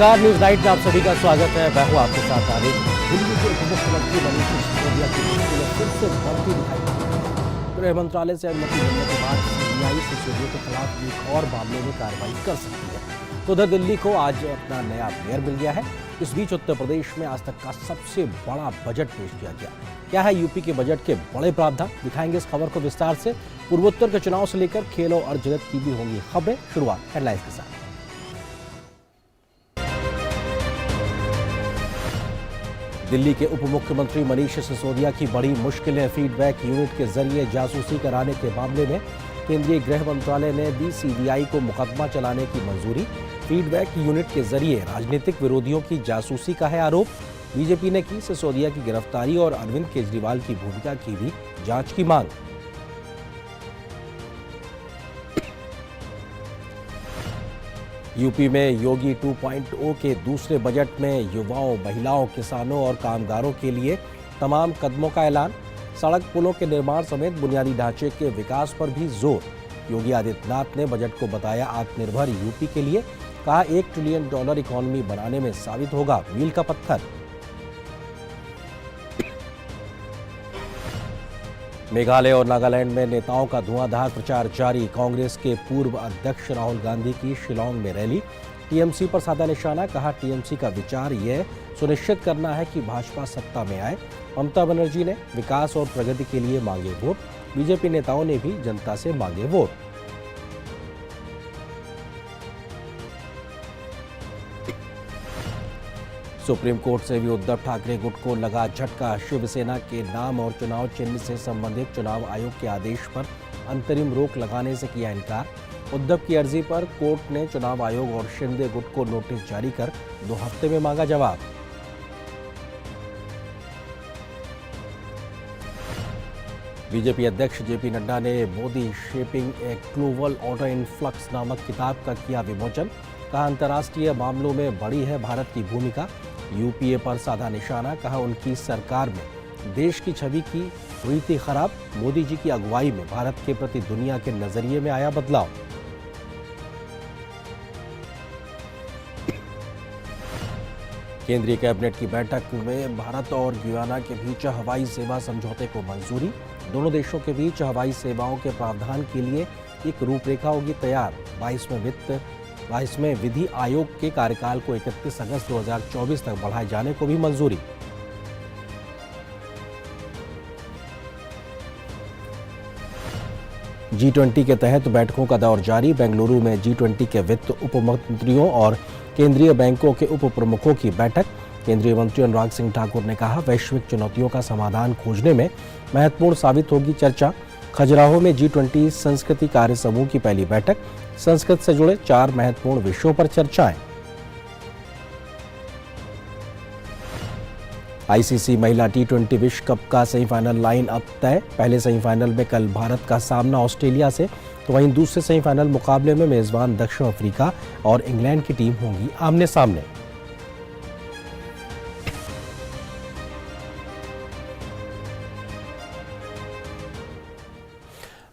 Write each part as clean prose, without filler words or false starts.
नमस्कार, news night में आप सभी का स्वागत है। मैं हूं आपके साथ आरिफ। दिल्ली के उप मुख्यमंत्री मनीष सिसोदिया की मुश्किलें फिर से बढ़ती दिखाई दी। गृह मंत्रालय से अनुमति मिलने के बाद सीबीआई सिसोदिया के खिलाफ एक और मामले में कार्रवाई कर सकती है। तो उधर दिल्ली को आज अपना नया मेयर मिल गया है। इस बीच उत्तर प्रदेश में आज तक का सबसे बड़ा बजट पेश किया गया। क्या है यूपी के बजट के बड़े प्रावधान, दिखाएंगे इस खबर को विस्तार से। पूर्वोत्तर के चुनाव से लेकर खेलों और जगत की भी होंगी खबरें। शुरुआत हेडलाइंस के साथ। दिल्ली के उप मुख्यमंत्री मनीष सिसोदिया की बड़ी मुश्किलें। फीडबैक यूनिट के जरिए जासूसी कराने के मामले में केंद्रीय गृह मंत्रालय ने दी सीबीआई को मुकदमा चलाने की मंजूरी। फीडबैक यूनिट के जरिए राजनीतिक विरोधियों की जासूसी का है आरोप। बीजेपी ने की सिसोदिया की गिरफ्तारी और अरविंद केजरीवाल की भूमिका की भी जांच की मांग। यूपी में योगी 2.0 के दूसरे बजट में युवाओं, महिलाओं, किसानों और कामगारों के लिए तमाम कदमों का ऐलान। सड़क पुलों के निर्माण समेत बुनियादी ढांचे के विकास पर भी जोर। योगी आदित्यनाथ ने बजट को बताया आत्मनिर्भर यूपी के लिए। कहा $1 ट्रिलियन इकोनॉमी बनाने में साबित होगा मील का पत्थर। मेघालय और नागालैंड में नेताओं का धुआंधार प्रचार जारी। कांग्रेस के पूर्व अध्यक्ष राहुल गांधी की शिलांग में रैली। टीएमसी पर साधा निशाना। कहा टीएमसी का विचार यह सुनिश्चित करना है कि भाजपा सत्ता में आए। ममता बनर्जी ने विकास और प्रगति के लिए मांगे वोट। बीजेपी नेताओं ने भी जनता से मांगे वोट। सुप्रीम कोर्ट से भी उद्धव ठाकरे गुट को लगा झटका। शिवसेना के नाम और चुनाव चिन्ह से संबंधित चुनाव आयोग के आदेश पर अंतरिम रोक लगाने से किया इनकार। उद्धव की अर्जी पर कोर्ट ने चुनाव आयोग और शिंदे गुट को नोटिस जारी कर 2 हफ्ते में मांगा जवाब। बीजेपी अध्यक्ष जेपी नड्डा ने Modi shaping a global order in flux नामक किताब का किया विमोचन। कहा अंतर्राष्ट्रीय मामलों में बड़ी है भारत की भूमिका। यूपीए पर साधा निशाना। कहा उनकी सरकार में देश की छवि की हुई थी खराब। मोदी जी की अगुवाई में भारत के प्रति दुनिया के नजरिए में आया बदलाव। केंद्रीय कैबिनेट की बैठक में भारत और गुयाना के बीच हवाई सेवा समझौते को मंजूरी। दोनों देशों के बीच हवाई सेवाओं के प्रावधान के लिए एक रूपरेखा होगी तैयार। 22वें विधि आयोग के कार्यकाल को 31 अगस्त 2024 तक बढ़ाए जाने को भी मंजूरी। G20 के तहत बैठकों का दौर जारी। बेंगलुरु में G20 के वित्त उप मंत्रियों और केंद्रीय बैंकों के उप प्रमुखों की बैठक। केंद्रीय मंत्री अनुराग सिंह ठाकुर ने कहा वैश्विक चुनौतियों का समाधान खोजने में महत्वपूर्ण साबित होगी चर्चा। खजुराहो में G20 संस्कृति कार्य समूह की पहली बैठक। संस्कृत से जुड़े 4 महत्वपूर्ण विषयों पर चर्चाएं। आईसीसी महिला T20 विश्व कप का सेमीफाइनल लाइन अप तय। पहले सेमीफाइनल में कल भारत का सामना ऑस्ट्रेलिया से, तो वहीं दूसरे सेमीफाइनल मुकाबले में मेजबान दक्षिण अफ्रीका और इंग्लैंड की टीम होंगी आमने सामने।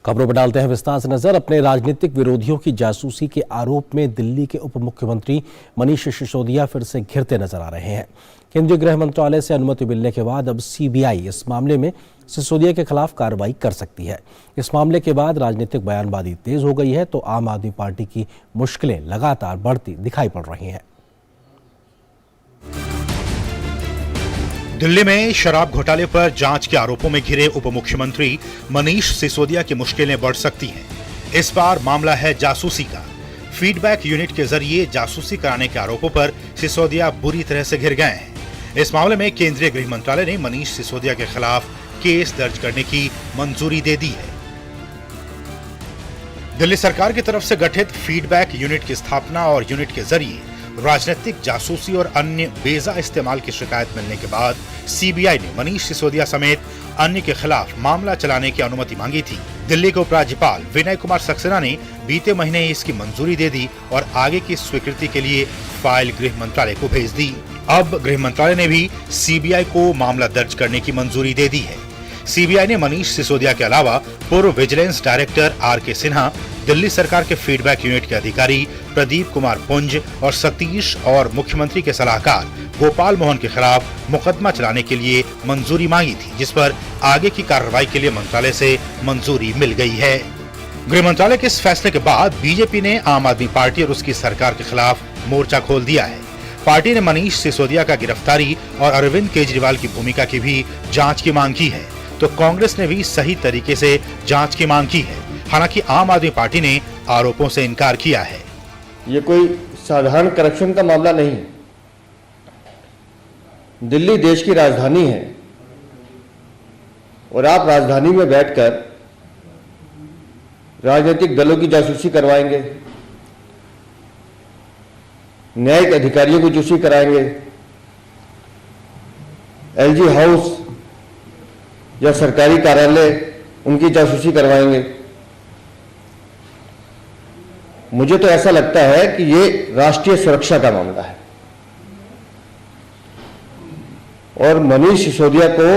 खबरों पर डालते हैं विस्तार से नजर। अपने राजनीतिक विरोधियों की जासूसी के आरोप में दिल्ली के उप मुख्यमंत्री मनीष सिसोदिया फिर से घिरते नजर आ रहे हैं। केंद्रीय गृह मंत्रालय से अनुमति मिलने के बाद अब सीबीआई इस मामले में सिसोदिया के खिलाफ कार्रवाई कर सकती है। इस मामले के बाद राजनीतिक बयानबाजी तेज हो गई है, तो आम आदमी पार्टी की मुश्किलें लगातार बढ़ती दिखाई पड़ रही हैं। दिल्ली में शराब घोटाले पर जांच के आरोपों में घिरे उप मुख्यमंत्री मनीष सिसोदिया की मुश्किलें बढ़ सकती हैं। इस बार मामला है जासूसी का। फीडबैक यूनिट के जरिए जासूसी कराने के आरोपों पर सिसोदिया बुरी तरह से घिर गए हैं। इस मामले में केंद्रीय गृह मंत्रालय ने मनीष सिसोदिया के खिलाफ केस दर्ज करने की मंजूरी दे दी है। दिल्ली सरकार की तरफ से गठित फीडबैक यूनिट की स्थापना और यूनिट के जरिए राजनीतिक जासूसी और अन्य बेजा इस्तेमाल की शिकायत मिलने के बाद सीबीआई ने मनीष सिसोदिया समेत अन्य के खिलाफ मामला चलाने की अनुमति मांगी थी। दिल्ली के उपराज्यपाल विनय कुमार सक्सेना ने बीते महीने इसकी मंजूरी दे दी और आगे की स्वीकृति के लिए फाइल गृह मंत्रालय को भेज दी। अब गृह मंत्रालय ने भी सीबीआई को मामला दर्ज करने की मंजूरी दे दी है। सीबीआई ने मनीष सिसोदिया के अलावा पूर्व vigilance director R K. Sinha, Delhi सरकार के फीडबैक यूनिट के अधिकारी प्रदीप कुमार पुंज और सतीश और मुख्यमंत्री के सलाहकार गोपाल मोहन के खिलाफ मुकदमा चलाने के लिए मंजूरी मांगी थी, जिस पर आगे की कार्रवाई के लिए मंत्रालय से मंजूरी मिल गई है। गृह मंत्रालय के इस फैसले के बाद बीजेपी ने आम आदमी पार्टी और उसकी सरकार के खिलाफ मोर्चा खोल दिया है। पार्टी ने मनीष सिसोदिया का गिरफ्तारी और अरविंद केजरीवाल की भूमिका की भी जांच की मांग की है, तो कांग्रेस ने भी सही तरीके से जांच की मांग की है। हालांकि आम आदमी पार्टी ने आरोपों से इनकार किया है। ये कोई साधारण करप्शन का मामला नहीं है। दिल्ली देश की राजधानी है और आप राजधानी में बैठकर राजनीतिक दलों की जासूसी करवाएंगे, न्यायिक अधिकारियों की जासूसी कराएंगे, एलजी हाउस या सरकारी कार्यालय उनकी जासूसी करवाएंगे। मुझे तो ऐसा लगता है कि ये राष्ट्रीय सुरक्षा का मामला है और मनीष सिसोदिया को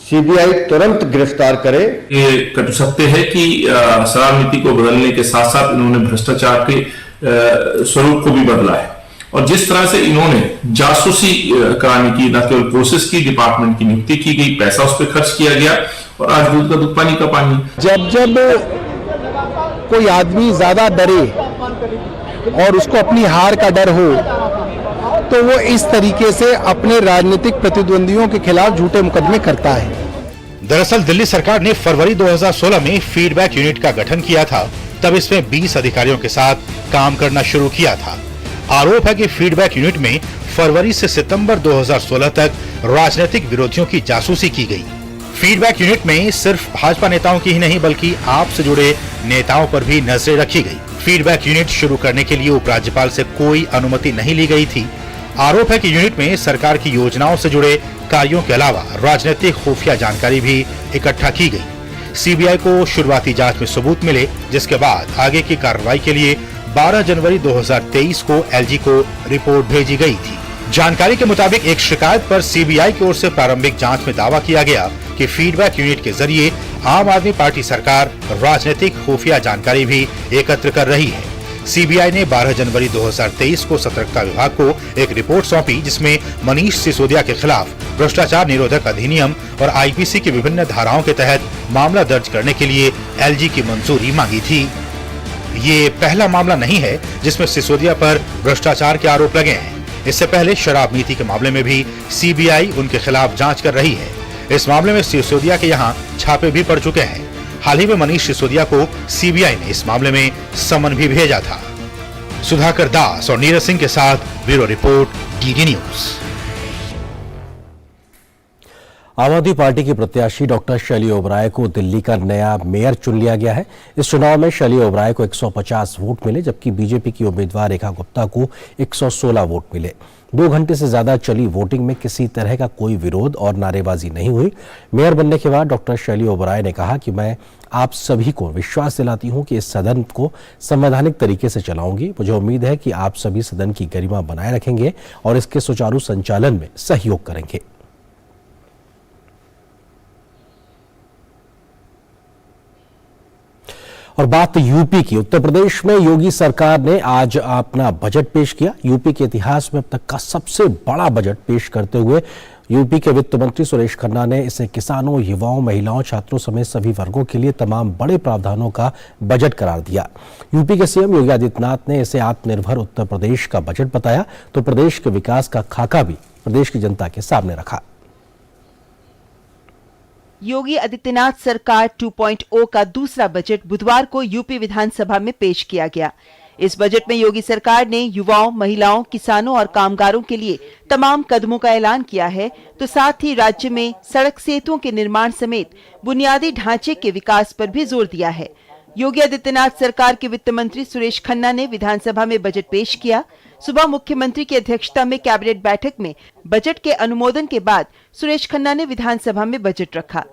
सीबीआई तुरंत गिरफ्तार करे। ये कह सकते हैं कि शराब नीति को बदलने के साथ साथ इन्होंने भ्रष्टाचार के स्वरूप को भी बदला है और जिस तरह से इन्होंने जासूसी कराने की न केवल प्रोसेस की, डिपार्टमेंट की नियुक्ति की गई, पैसा उस पर खर्च किया गया और आज दूध का दूध पानी का पानी। जब कोई आदमी ज्यादा डरे और उसको अपनी हार का डर हो तो वो इस तरीके से अपने राजनीतिक प्रतिद्वंदियों के खिलाफ झूठे मुकदमे करता है। दरअसल दिल्ली सरकार ने फरवरी 2016 में फीडबैक यूनिट का गठन किया था। तब इसमें 20 अधिकारियों के साथ काम करना शुरू किया था। आरोप है कि फीडबैक यूनिट में फरवरी से सितंबर 2016 तक राजनीतिक विरोधियों की जासूसी की गई। फीडबैक यूनिट में सिर्फ भाजपा नेताओं की ही नहीं बल्कि आप से जुड़े नेताओं पर भी नजरें रखी गई। फीडबैक यूनिट शुरू करने के लिए उपराज्यपाल से कोई अनुमति नहीं ली गई थी। आरोप है कि यूनिट में सरकार की योजनाओं से जुड़े कार्यों के अलावा राजनीतिक खुफिया जानकारी भी इकट्ठा की गई। सीबीआई को शुरुआती जांच में सबूत मिले, जिसके बाद आगे की कार्रवाई के लिए 12 जनवरी 2023 को एलजी को रिपोर्ट भेजी गई थी। जानकारी के मुताबिक एक शिकायत पर सीबीआई की ओर से प्रारंभिक जांच में दावा किया गया कि फीडबैक यूनिट के जरिए आम आदमी पार्टी सरकार राजनीतिक खुफिया जानकारी भी एकत्र कर रही है। सीबीआई ने 12 जनवरी 2023 को सतर्कता विभाग को एक रिपोर्ट सौंपी, जिसमें मनीष सिसोदिया के खिलाफ भ्रष्टाचार निरोधक अधिनियम और आईपीसी की विभिन्न धाराओं के तहत मामला दर्ज करने के लिए एलजी की मंजूरी मांगी थी। ये पहला मामला नहीं है जिसमें सिसोदिया पर भ्रष्टाचार के आरोप लगे हैं। इससे पहले शराब नीति के मामले में भी सीबीआई उनके खिलाफ जांच कर रही है। इस मामले में सिसोदिया के यहाँ छापे भी पड़ चुके हैं। हाल ही में मनीष सिसोदिया को सीबीआई ने इस मामले में समन भी भेजा था। सुधाकर दास और नीरज सिंह के साथ ब्यूरो रिपोर्ट, डीडी न्यूज। आम आदमी पार्टी की प्रत्याशी डॉक्टर शैली ओबराय को दिल्ली का नया मेयर चुन लिया गया है। इस चुनाव में शैली ओबराय को 150 वोट मिले, जबकि बीजेपी की उम्मीदवार रेखा गुप्ता को 116 वोट मिले। 2 घंटे से ज्यादा चली वोटिंग में किसी तरह का कोई विरोध और नारेबाजी नहीं हुई। मेयर बनने के बाद डॉक्टर शैली ओबराय ने कहा कि मैं आप सभी को विश्वास दिलाती हूं कि इस सदन को संवैधानिक तरीके से चलाऊंगी। मुझे उम्मीद है कि आप सभी सदन की गरिमा बनाए रखेंगे और इसके सुचारू संचालन में सहयोग करेंगे। और बात यूपी की। उत्तर प्रदेश में योगी सरकार ने आज अपना बजट पेश किया। यूपी के इतिहास में अब तक का सबसे बड़ा बजट पेश करते हुए यूपी के वित्त मंत्री सुरेश खन्ना ने इसे किसानों, युवाओं, महिलाओं, छात्रों समेत सभी वर्गों के लिए तमाम बड़े प्रावधानों का बजट करार दिया। यूपी के सीएम योगी आदित्यनाथ ने इसे आत्मनिर्भर उत्तर प्रदेश का बजट बताया, तो प्रदेश के विकास का खाका भी प्रदेश की जनता के सामने रखा। योगी आदित्यनाथ सरकार 2.0 का दूसरा बजट बुधवार को यूपी विधानसभा में पेश किया गया। इस बजट में योगी सरकार ने युवाओं, महिलाओं, किसानों और कामगारों के लिए तमाम कदमों का ऐलान किया है, तो साथ ही राज्य में सड़क सेतुओं के निर्माण समेत बुनियादी ढांचे के विकास पर भी जोर दिया है। योगी आदित्यनाथ सरकार के वित्त मंत्री सुरेश खन्ना ने विधानसभा में बजट पेश किया। सुबह मुख्यमंत्री की अध्यक्षता में कैबिनेट बैठक में बजट के अनुमोदन के बाद सुरेश खन्ना ने विधानसभा में बजट रखा।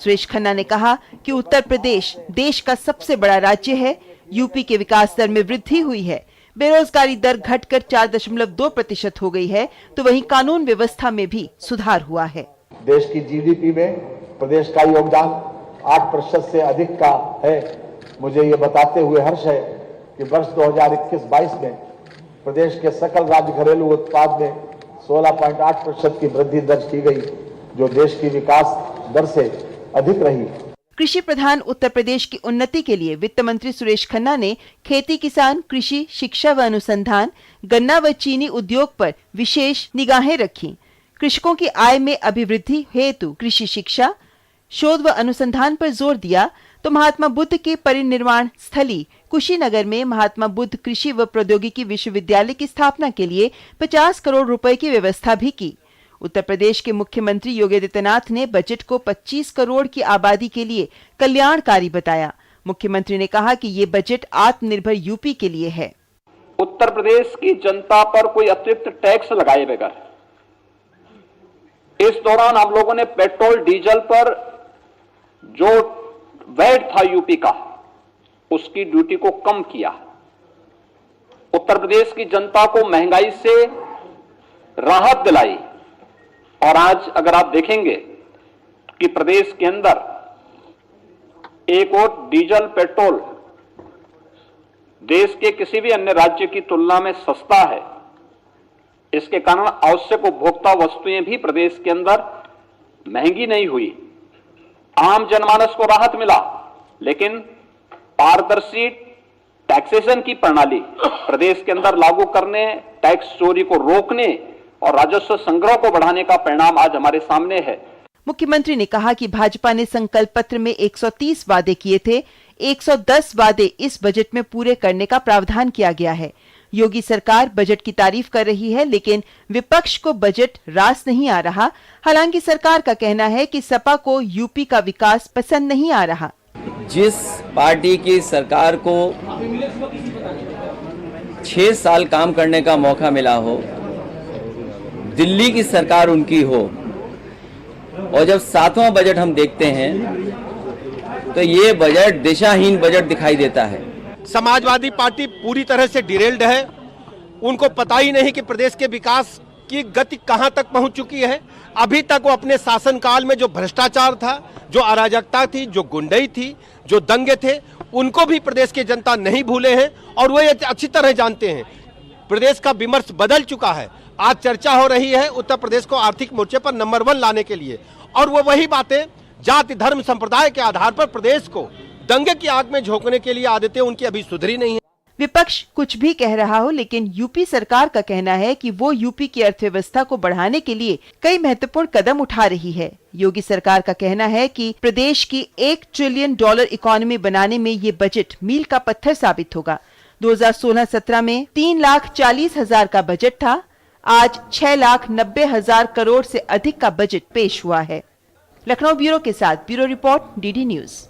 सुरेश खन्ना ने कहा कि उत्तर प्रदेश देश का सबसे बड़ा राज्य है। यूपी के विकास दर में वृद्धि हुई है। बेरोजगारी दर घटकर 4.2% हो गई है, तो वहीं कानून व्यवस्था में भी सुधार हुआ है। देश की जीडीपी में प्रदेश का योगदान 8% से अधिक का है। मुझे ये बताते हुए हर्ष है कि वर्ष 2021-22 में प्रदेश के सकल राज्य घरेलू उत्पाद में 16.8% की वृद्धि दर्ज की गई, जो देश की विकास दर से अधिक रही। कृषि प्रधान उत्तर प्रदेश की उन्नति के लिए वित्त मंत्री सुरेश खन्ना ने खेती, किसान, कृषि, शिक्षा व अनुसंधान, गन्ना व चीनी उद्योग पर विशेष निगाहें रखी। कृषकों की आय में अभिवृद्धि हेतु कृषि शिक्षा, शोध व अनुसंधान पर जोर दिया तो महात्मा बुद्ध के परिनिर्वाण स्थली कुशीनगर में महात्मा बुद्ध कृषि व प्रौद्योगिकी विश्वविद्यालय की स्थापना के लिए 50 करोड़ रुपए की व्यवस्था भी की। उत्तर प्रदेश के मुख्यमंत्री योगी आदित्यनाथ ने बजट को 25 करोड़ की आबादी के लिए कल्याणकारी बताया। मुख्यमंत्री ने कहा कि ये बजट आत्मनिर्भर यूपी के लिए है। उत्तर प्रदेश की जनता पर कोई अतिरिक्त टैक्स लगाए बगैर इस दौरान हम लोगों ने पेट्रोल डीजल पर जो वैट था यूपी का, उसकी ड्यूटी को कम किया। उत्तर प्रदेश की जनता को महंगाई से राहत दिलाई। और आज अगर आप देखेंगे कि प्रदेश के अंदर एक और डीजल पेट्रोल देश के किसी भी अन्य राज्य की तुलना में सस्ता है। इसके कारण आवश्यक उपभोक्ता वस्तुएं भी प्रदेश के अंदर महंगी नहीं हुई। आम जनमानस को राहत मिला, लेकिन पारदर्शी टैक्सेशन की प्रणाली प्रदेश के अंदर लागू करने, टैक्स चोरी को रोकने और राजस्व संग्रह को बढ़ाने का परिणाम आज हमारे सामने है। मुख्यमंत्री ने कहा कि भाजपा ने संकल्प पत्र में 130 वादे किए थे, 110 वादे इस बजट में पूरे करने का प्रावधान किया गया है। योगी सरकार बजट की तारीफ कर रही है, लेकिन विपक्ष को बजट रास नहीं आ रहा। हालांकि सरकार का कहना है कि सपा को यूपी का विकास पसंद नहीं आ रहा। जिस पार्टी की सरकार को 6 साल काम करने का मौका मिला हो, दिल्ली की सरकार उनकी हो, और जब 7वां बजट हम देखते हैं तो ये बजट दिशाहीन बजट दिखाई देता है। समाजवादी पार्टी पूरी तरह से डिरेल्ड है। उनको पता ही नहीं कि प्रदेश के विकास की गति कहां तक पहुंच चुकी है। अभी तक वो अपने शासनकाल में जो भ्रष्टाचार था, जो अराजकता थी, जो गुंडई थी, जो दंगे थे, उनको भी प्रदेश की जनता नहीं भूले हैं और वो ये अच्छी तरह जानते हैं। प्रदेश का विमर्श बदल चुका है। आज चर्चा हो रही है उत्तर प्रदेश को आर्थिक मोर्चे पर नंबर 1 लाने के लिए, और वो वही बातें जाति, धर्म, संप्रदाय के आधार पर प्रदेश को दंगे की आग में झोंकने के लिए आदतें उनकी अभी सुधरी नहीं है। विपक्ष कुछ भी कह रहा हो, लेकिन यूपी सरकार का कहना है कि वो यूपी की अर्थव्यवस्था को बढ़ाने के लिए कई महत्वपूर्ण कदम उठा रही है। योगी सरकार का कहना है कि प्रदेश की $1 ट्रिलियन इकोनॉमी बनाने में ये बजट मील का पत्थर साबित होगा। 2016-17 में 3,40,000 का बजट था, आज 6,90,000 करोड़ से अधिक का बजट पेश हुआ है। लखनऊ ब्यूरो के साथ ब्यूरो रिपोर्ट, डीडी न्यूज।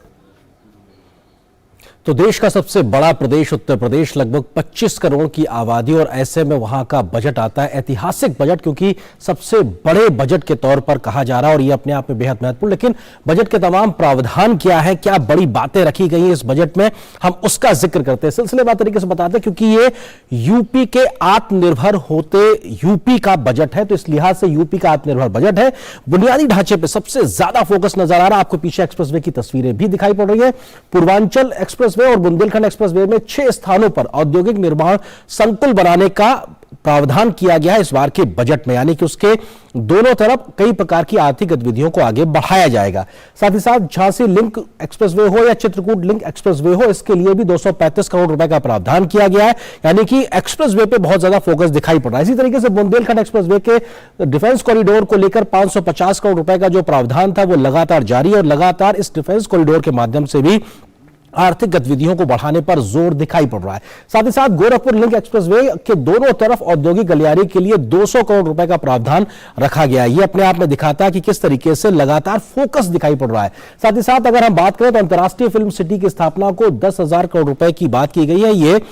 तो देश का सबसे बड़ा प्रदेश उत्तर प्रदेश, लगभग 25 करोड़ की आबादी, और ऐसे में वहां का बजट आता है ऐतिहासिक बजट, क्योंकि सबसे बड़े बजट के तौर पर कहा जा रहा है और ये अपने आप में बेहद महत्वपूर्ण। लेकिन बजट के तमाम प्रावधान क्या है, क्या बड़ी बातें रखी गई हैं इस बजट में, हम उसका जिक्र करते हैं, सिलसिलेवार तरीके से बताते हैं, क्योंकि ये यूपी के आत्मनिर्भर होते यूपी का बजट है। तो इस लिहाज से यूपी का आत्मनिर्भर बजट है। बुनियादी ढांचे पर सबसे ज्यादा फोकस नजर आ रहा है। आपको पीछे एक्सप्रेसवे की तस्वीरें भी दिखाई पड़ रही है। पूर्वांचल एक्सप्रेसवे और बुंदेलखंड एक्सप्रेसवे में 6 स्थानों पर औद्योगिक निर्माण संकुल बनाने का प्रावधान किया गया है इस बार के बजट में, यानी कि उसके दोनों तरफ कई प्रकार की आर्थिक गतिविधियों को आगे बढ़ाया जाएगा। साथ ही साथ झांसी लिंक एक्सप्रेसवे हो या चित्रकूट लिंक एक्सप्रेसवे हो, इसके लिए भी 235 करोड़ रुपए का प्रावधान किया गया है, यानी कि एक्सप्रेसवे पे बहुत ज्यादा फोकस दिखाई पड़ रहा है। इसी तरीके से बुंदेलखंड एक्सप्रेसवे के डिफेंस कॉरिडोर को लेकर 550 करोड़ रुपए का जो प्रावधान था वो लगातार जारी है, और लगातार इस डिफेंस कॉरिडोर के माध्यम से भी आर्थिक गतिविधियों को बढ़ाने पर जोर दिखाई पड़ रहा है। साथ ही साथ गोरखपुर लिंक एक्सप्रेसवे के दोनों तरफ औद्योगिक गलियारे के लिए 200 करोड़ रुपए का प्रावधान रखा गया है। यह अपने आप में दिखाता है कि किस तरीके से लगातार फोकस दिखाई पड़ रहा है। साथ ही साथ अगर हम बात करें तो अंतर्राष्ट्रीय फिल्म सिटी की स्थापना को 10,000 करोड़ रुपए की बात की गई है। ये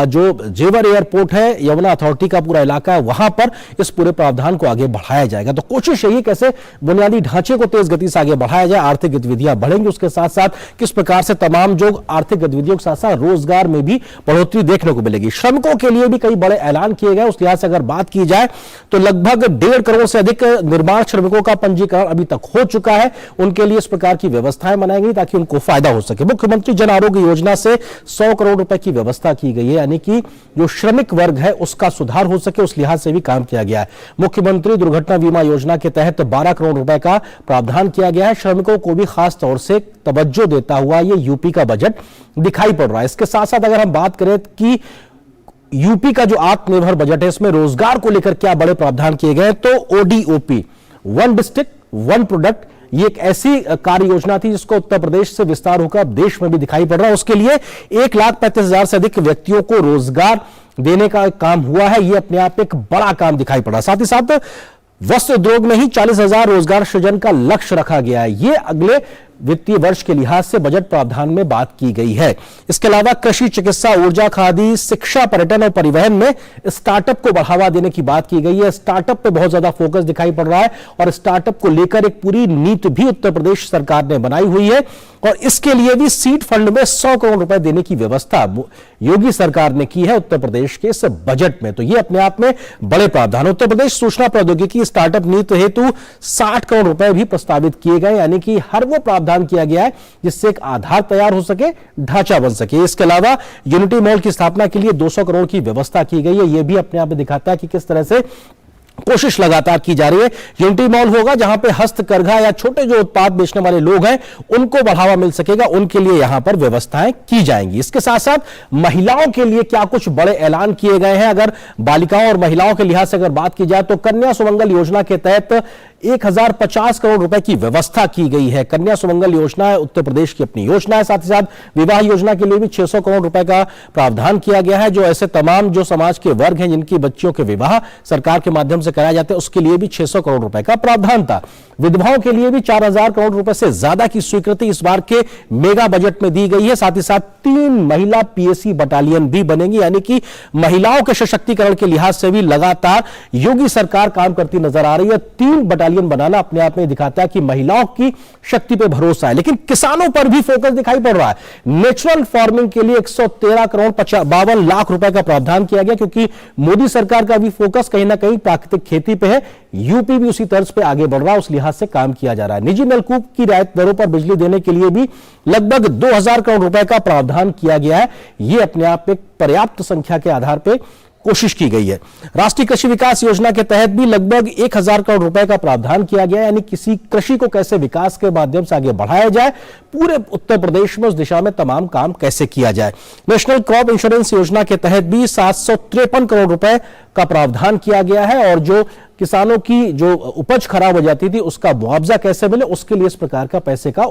जो जेवर एयरपोर्ट है, यमुना अथॉरिटी का पूरा इलाका है, वहां पर इस पूरे प्रावधान को आगे बढ़ाया जाएगा। तो कोशिश यही कैसे बुनियादी ढांचे को तेज गति से आगे बढ़ाया जाए, आर्थिक गतिविधियां बढ़ेंगी, उसके साथ साथ किस प्रकार से तमाम जो आर्थिक गतिविधियों के साथ साथ रोजगार में भी बढ़ोतरी देखने को मिलेगी। श्रमिकों के लिए भी कई बड़े ऐलान किए गए। उस लिहाज से अगर बात की जाए तो लगभग 1.5 करोड़ से अधिक निर्माण श्रमिकों का पंजीकरण अभी तक हो चुका है। उनके लिए इस प्रकार की व्यवस्थाएं बनाई गई ताकि उनको फायदा हो सके। मुख्यमंत्री जन आरोग्य योजना से 100 करोड़ रुपए की व्यवस्था की गई है, यानी कि जो श्रमिक वर्ग है उसका सुधार हो सके, उस लिहाज से भी काम किया गया है। मुख्यमंत्री दुर्घटना बीमा योजना के तहत 12 करोड़ रुपए का प्रावधान किया गया है। श्रमिकों को भी खास तौर से तवज्जो देता हुआ ये यूपी का बजट दिखाई पड़ रहा है। इसके साथ साथ अगर हम बात करें कि यूपी का जो आत्मनिर्भर बजट है इसमें रोजगार को लेकर क्या बड़े प्रावधान किए गए, तो ODOP, one district one product, ये एक ऐसी कार्य योजना थी जिसको उत्तर प्रदेश से विस्तार होकर अब देश में भी दिखाई पड़ रहा है। उसके लिए 1,35,000 से अधिक व्यक्तियों को रोजगार देने का काम हुआ है। ये अपने आप एक बड़ा काम दिखाई पड़ रहा है। साथ ही साथ वस्त्र उद्योग में ही 40,000 रोजगार सृजन का लक्ष्य रखा गया है। ये अगले वित्तीय वर्ष के लिहाज से बजट प्रावधान में बात की गई है। इसके अलावा कृषि, चिकित्सा, ऊर्जा, खादी, शिक्षा, पर्यटन और परिवहन में स्टार्टअप को बढ़ावा देने की बात की गई है। स्टार्टअप पे बहुत ज्यादा फोकस दिखाई पड़ रहा है और स्टार्टअप को लेकर एक पूरी नीति भी उत्तर प्रदेश सरकार ने बनाई हुई है और इसके लिए भी सीड फंड में 100 करोड़ रुपए देने की व्यवस्था योगी सरकार ने की है उत्तर प्रदेश के इस बजट में। तो ये अपने आप में बड़े प्रावधान। उत्तर प्रदेश सूचना प्रौद्योगिकी स्टार्टअप नीति हेतु 60 करोड़ रुपए भी प्रस्तावित किए गए, यानी कि हर वो प्रावधान किया गया है जिससे एक आधार तैयार हो सके, ढांचा बन सके। इसके अलावा यूनिटी मॉल की स्थापना के लिए 200 करोड़ की व्यवस्था की गई है। यह भी अपने आप में दिखाता है कि किस तरह से कोशिश लगातार की जा रही है। यूनिटी मॉल होगा जहां पे हस्तकरघा या छोटे जो उत्पाद बेचने वाले लोग हैं उनको बढ़ावा मिल सकेगा, उनके लिए यहां पर व्यवस्थाएं की जाएंगी। इसके साथ साथ महिलाओं के लिए क्या कुछ बड़े ऐलान किए गए हैं। अगर बालिकाओं और महिलाओं के लिहाज से अगर बात की जाए तो कन्या सुमंगल योजना के तहत 1050 करोड़ रुपए की व्यवस्था की गई है। कन्या सुमंगल योजना है उत्तर प्रदेश की अपनी योजना है। साथ ही साथ विवाह योजना के लिए भी 600 करोड़ रुपए का प्रावधान किया गया है। जो ऐसे तमाम जो समाज के वर्ग हैं जिनकी बच्चियों के विवाह सरकार के माध्यम से कराए जाते हैं उसके लिए भी 600 करोड़ रुपए का प्रावधान था। विधवाओं के लिए भी 4000 करोड़ रुपए से ज्यादा की स्वीकृति इस बार के मेगा बजट में दी गई है। साथ ही साथ 3 महिला पीएसी बटालियन भी बनेंगी, यानी कि महिलाओं के सशक्तिकरण के लिहाज से भी लगातार योगी सरकार काम करती नजर आ रही है। 3 बटालियन बनाना अपने आप में दिखाता है कि महिलाओं की शक्ति पे भरोसा है। लेकिन किसानों पर भी फोकस दिखाई पड़ रहा है। नेचुरल फार्मिंग के लिए 113 करोड़ 52 लाख रुपए का प्रावधान किया गया, क्योंकि मोदी सरकार का भी फोकस कहीं ना कहीं प्राकृतिक खेती पे है। यूपी भी उसी तर्ज पे आगे बढ़ रहा है, उस लिहाज से काम किया जा रहा है। निजी नलकूप की रियायत दरों पर बिजली देने के लिए भी लगभग 2000 करोड़ रुपए का प्रावधान किया गया है। यह अपने आप एक पर्याप्त संख्या के आधार पर कोशिश की गई है। राष्ट्रीय कृषि विकास योजना के तहत भी लगभग 1000 करोड़ रुपए का प्रावधान किया गया, यानी किसी कृषि को कैसे विकास के माध्यम से आगे बढ़ाया जाए, पूरे उत्तर प्रदेश में उस दिशा में तमाम काम कैसे किया जाए। नेशनल क्रॉप इंश्योरेंस योजना के तहत भी 753 करोड़ रुपए का प्रावधान किया गया है और जो किसानों की जो उपज खराब हो जाती थी उसका मुआवजा कैसे मिले, उसके लिए इस प्रकार का पैसे का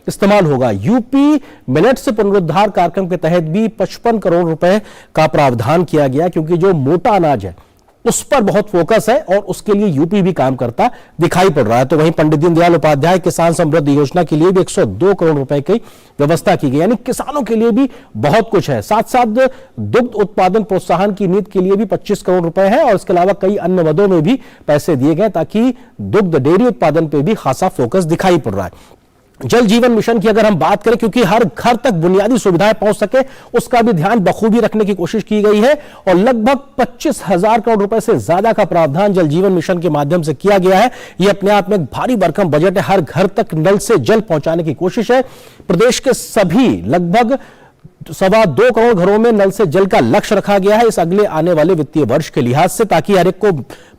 इस्तेमाल होगा। यूपी मिलेट्स पुनरुद्धार कार्यक्रम के तहत भी 55 करोड़ रुपए का प्रावधान किया गया, क्योंकि जो मोटा अनाज है उस पर बहुत फोकस है और उसके लिए यूपी भी काम करता दिखाई पड़ रहा है। तो वहीं पंडित दीनदयाल उपाध्याय किसान समृद्धि योजना के लिए भी 102 करोड़ रुपए की व्यवस्था की गई, यानी किसानों के लिए भी बहुत कुछ है। साथ साथ दुग्ध उत्पादन प्रोत्साहन की नीति के लिए भी 25 करोड़ रुपए है और इसके अलावा कई अन्य मदों में भी पैसे दिए गए ताकि दुग्ध डेयरी उत्पादन पर भी खासा फोकस दिखाई पड़ रहा है। जल जीवन मिशन की अगर हम बात करें, क्योंकि हर घर तक बुनियादी सुविधाएं पहुंच सके उसका भी ध्यान बखूबी रखने की कोशिश की गई है और लगभग 25,000 करोड़ रुपए से ज्यादा का प्रावधान जल जीवन मिशन के माध्यम से किया गया है। यह अपने आप में एक भारी भरकम बजट है। हर घर तक नल से जल पहुंचाने की कोशिश है। प्रदेश के सभी लगभग 2.25 करोड़ घरों में नल से जल का लक्ष्य रखा गया है इस अगले आने वाले वित्तीय वर्ष के लिहाज से, ताकि हर एक को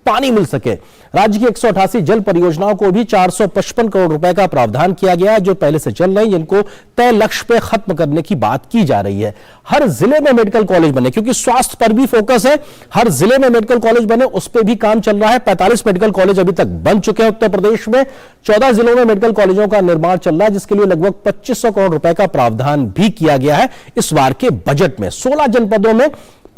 पानी मिल सके। राज्य की 188 जल परियोजनाओं को भी 455 करोड़ रुपए का प्रावधान किया गया है जो पहले से चल रही है, जिनको तय लक्ष्य पे खत्म करने की बात की जा रही है। हर जिले में मेडिकल कॉलेज बने, क्योंकि स्वास्थ्य पर भी फोकस है। हर जिले में मेडिकल कॉलेज बने, उस पर भी काम चल रहा है। 45 मेडिकल कॉलेज अभी तक बन चुके हैं उत्तर प्रदेश में। 14 जिलों में मेडिकल कॉलेजों का निर्माण चल रहा है, जिसके लिए लगभग 2500 करोड़ रुपए का प्रावधान भी किया गया है इस बार के बजट में। 16 जनपदों में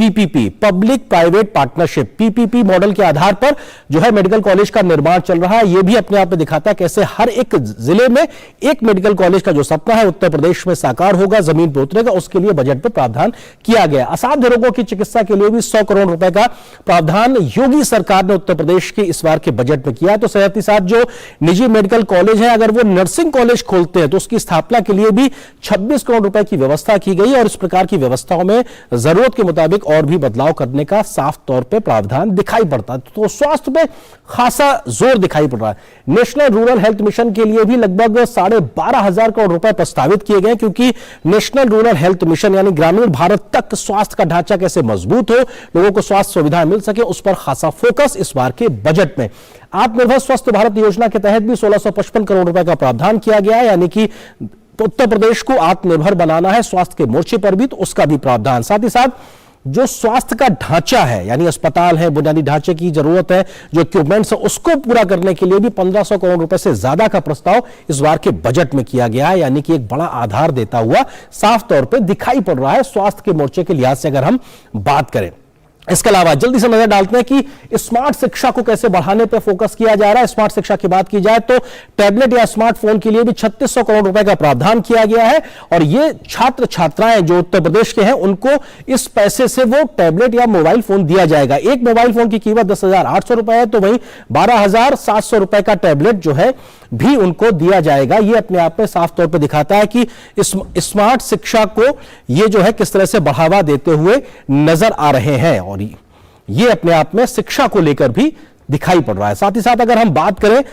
PPP, public private partnership, PPP model के आधार पर जो है मेडिकल कॉलेज का निर्माण चल रहा है। यह भी अपने आप में दिखाता है कैसे हर एक जिले में एक मेडिकल कॉलेज का जो सपना है उत्तर प्रदेश में साकार होगा, जमीन पर उतरेगा। उसके लिए बजट में प्रावधान किया गया। असाध्य रोगों की चिकित्सा के लिए भी 100 करोड़ रुपए का प्रावधान योगी सरकार ने उत्तर प्रदेश के इस बार के बजट में किया है। तो साथ ही साथ जो निजी मेडिकल कॉलेज है, अगर वो नर्सिंग कॉलेज खोलते हैं तो उसकी स्थापना के लिए भी 26 करोड़ रुपए की व्यवस्था की गई। और इस प्रकार की व्यवस्थाओं में जरूरत के मुताबिक और भी बदलाव करने का साफ तौर पे प्रावधान दिखाई पड़ता है। तो स्वास्थ्य पे खासा जोर दिखाई पड़ रहा है। नेशनल रूरल हेल्थ मिशन के लिए भी लगभग 12,500 करोड़ रुपए प्रस्तावित किए गए, क्योंकि नेशनल रूरल हेल्थ मिशन यानी ग्रामीण भारत तक स्वास्थ्य का ढांचा कैसे मजबूत हो, लोगों को स्वास्थ्य सुविधाएं मिल सके, उस पर खासा फोकस इस बार के बजट में। आत्मनिर्भर स्वस्थ भारत योजना के तहत भी 1655 करोड़ रुपए का प्रावधान किया गया है, यानी कि उत्तर प्रदेश को आत्मनिर्भर बनाना है स्वास्थ्य के मोर्चे पर भी, तो उसका भी प्रावधान। साथ ही साथ जो स्वास्थ्य का ढांचा है, यानी अस्पताल है, बुनियादी ढांचे की जरूरत है, जो इक्विपमेंट्स है, उसको पूरा करने के लिए भी 1500 करोड़ रुपए से ज्यादा का प्रस्ताव इस बार के बजट में किया गया है। यानी कि एक बड़ा आधार देता हुआ साफ तौर पर दिखाई पड़ रहा है स्वास्थ्य के मोर्चे के लिहाज से अगर हम बात करें। इसके अलावा जल्दी से नजर डालते हैं कि स्मार्ट शिक्षा को कैसे बढ़ाने पर फोकस किया जा रहा है। स्मार्ट शिक्षा की बात की जाए तो टैबलेट या स्मार्टफोन के लिए भी 3600 करोड़ रुपए का प्रावधान किया गया है। और ये छात्र छात्राएं जो उत्तर प्रदेश के हैं उनको इस पैसे से वो टैबलेट या मोबाइल फोन दिया जाएगा। एक मोबाइल फोन की कीमत 10,800 रुपए है, तो वहीं 12,700 रुपए का टैबलेट जो है भी उनको दिया जाएगा। ये अपने आप में साफ तौर पर दिखाता है कि स्मार्ट शिक्षा को ये जो है किस तरह से बढ़ावा देते हुए नजर आ रहे हैं। और ये अपने आप में शिक्षा को लेकर भी दिखाई पड़ रहा है। साथ ही साथ अगर हम बात करें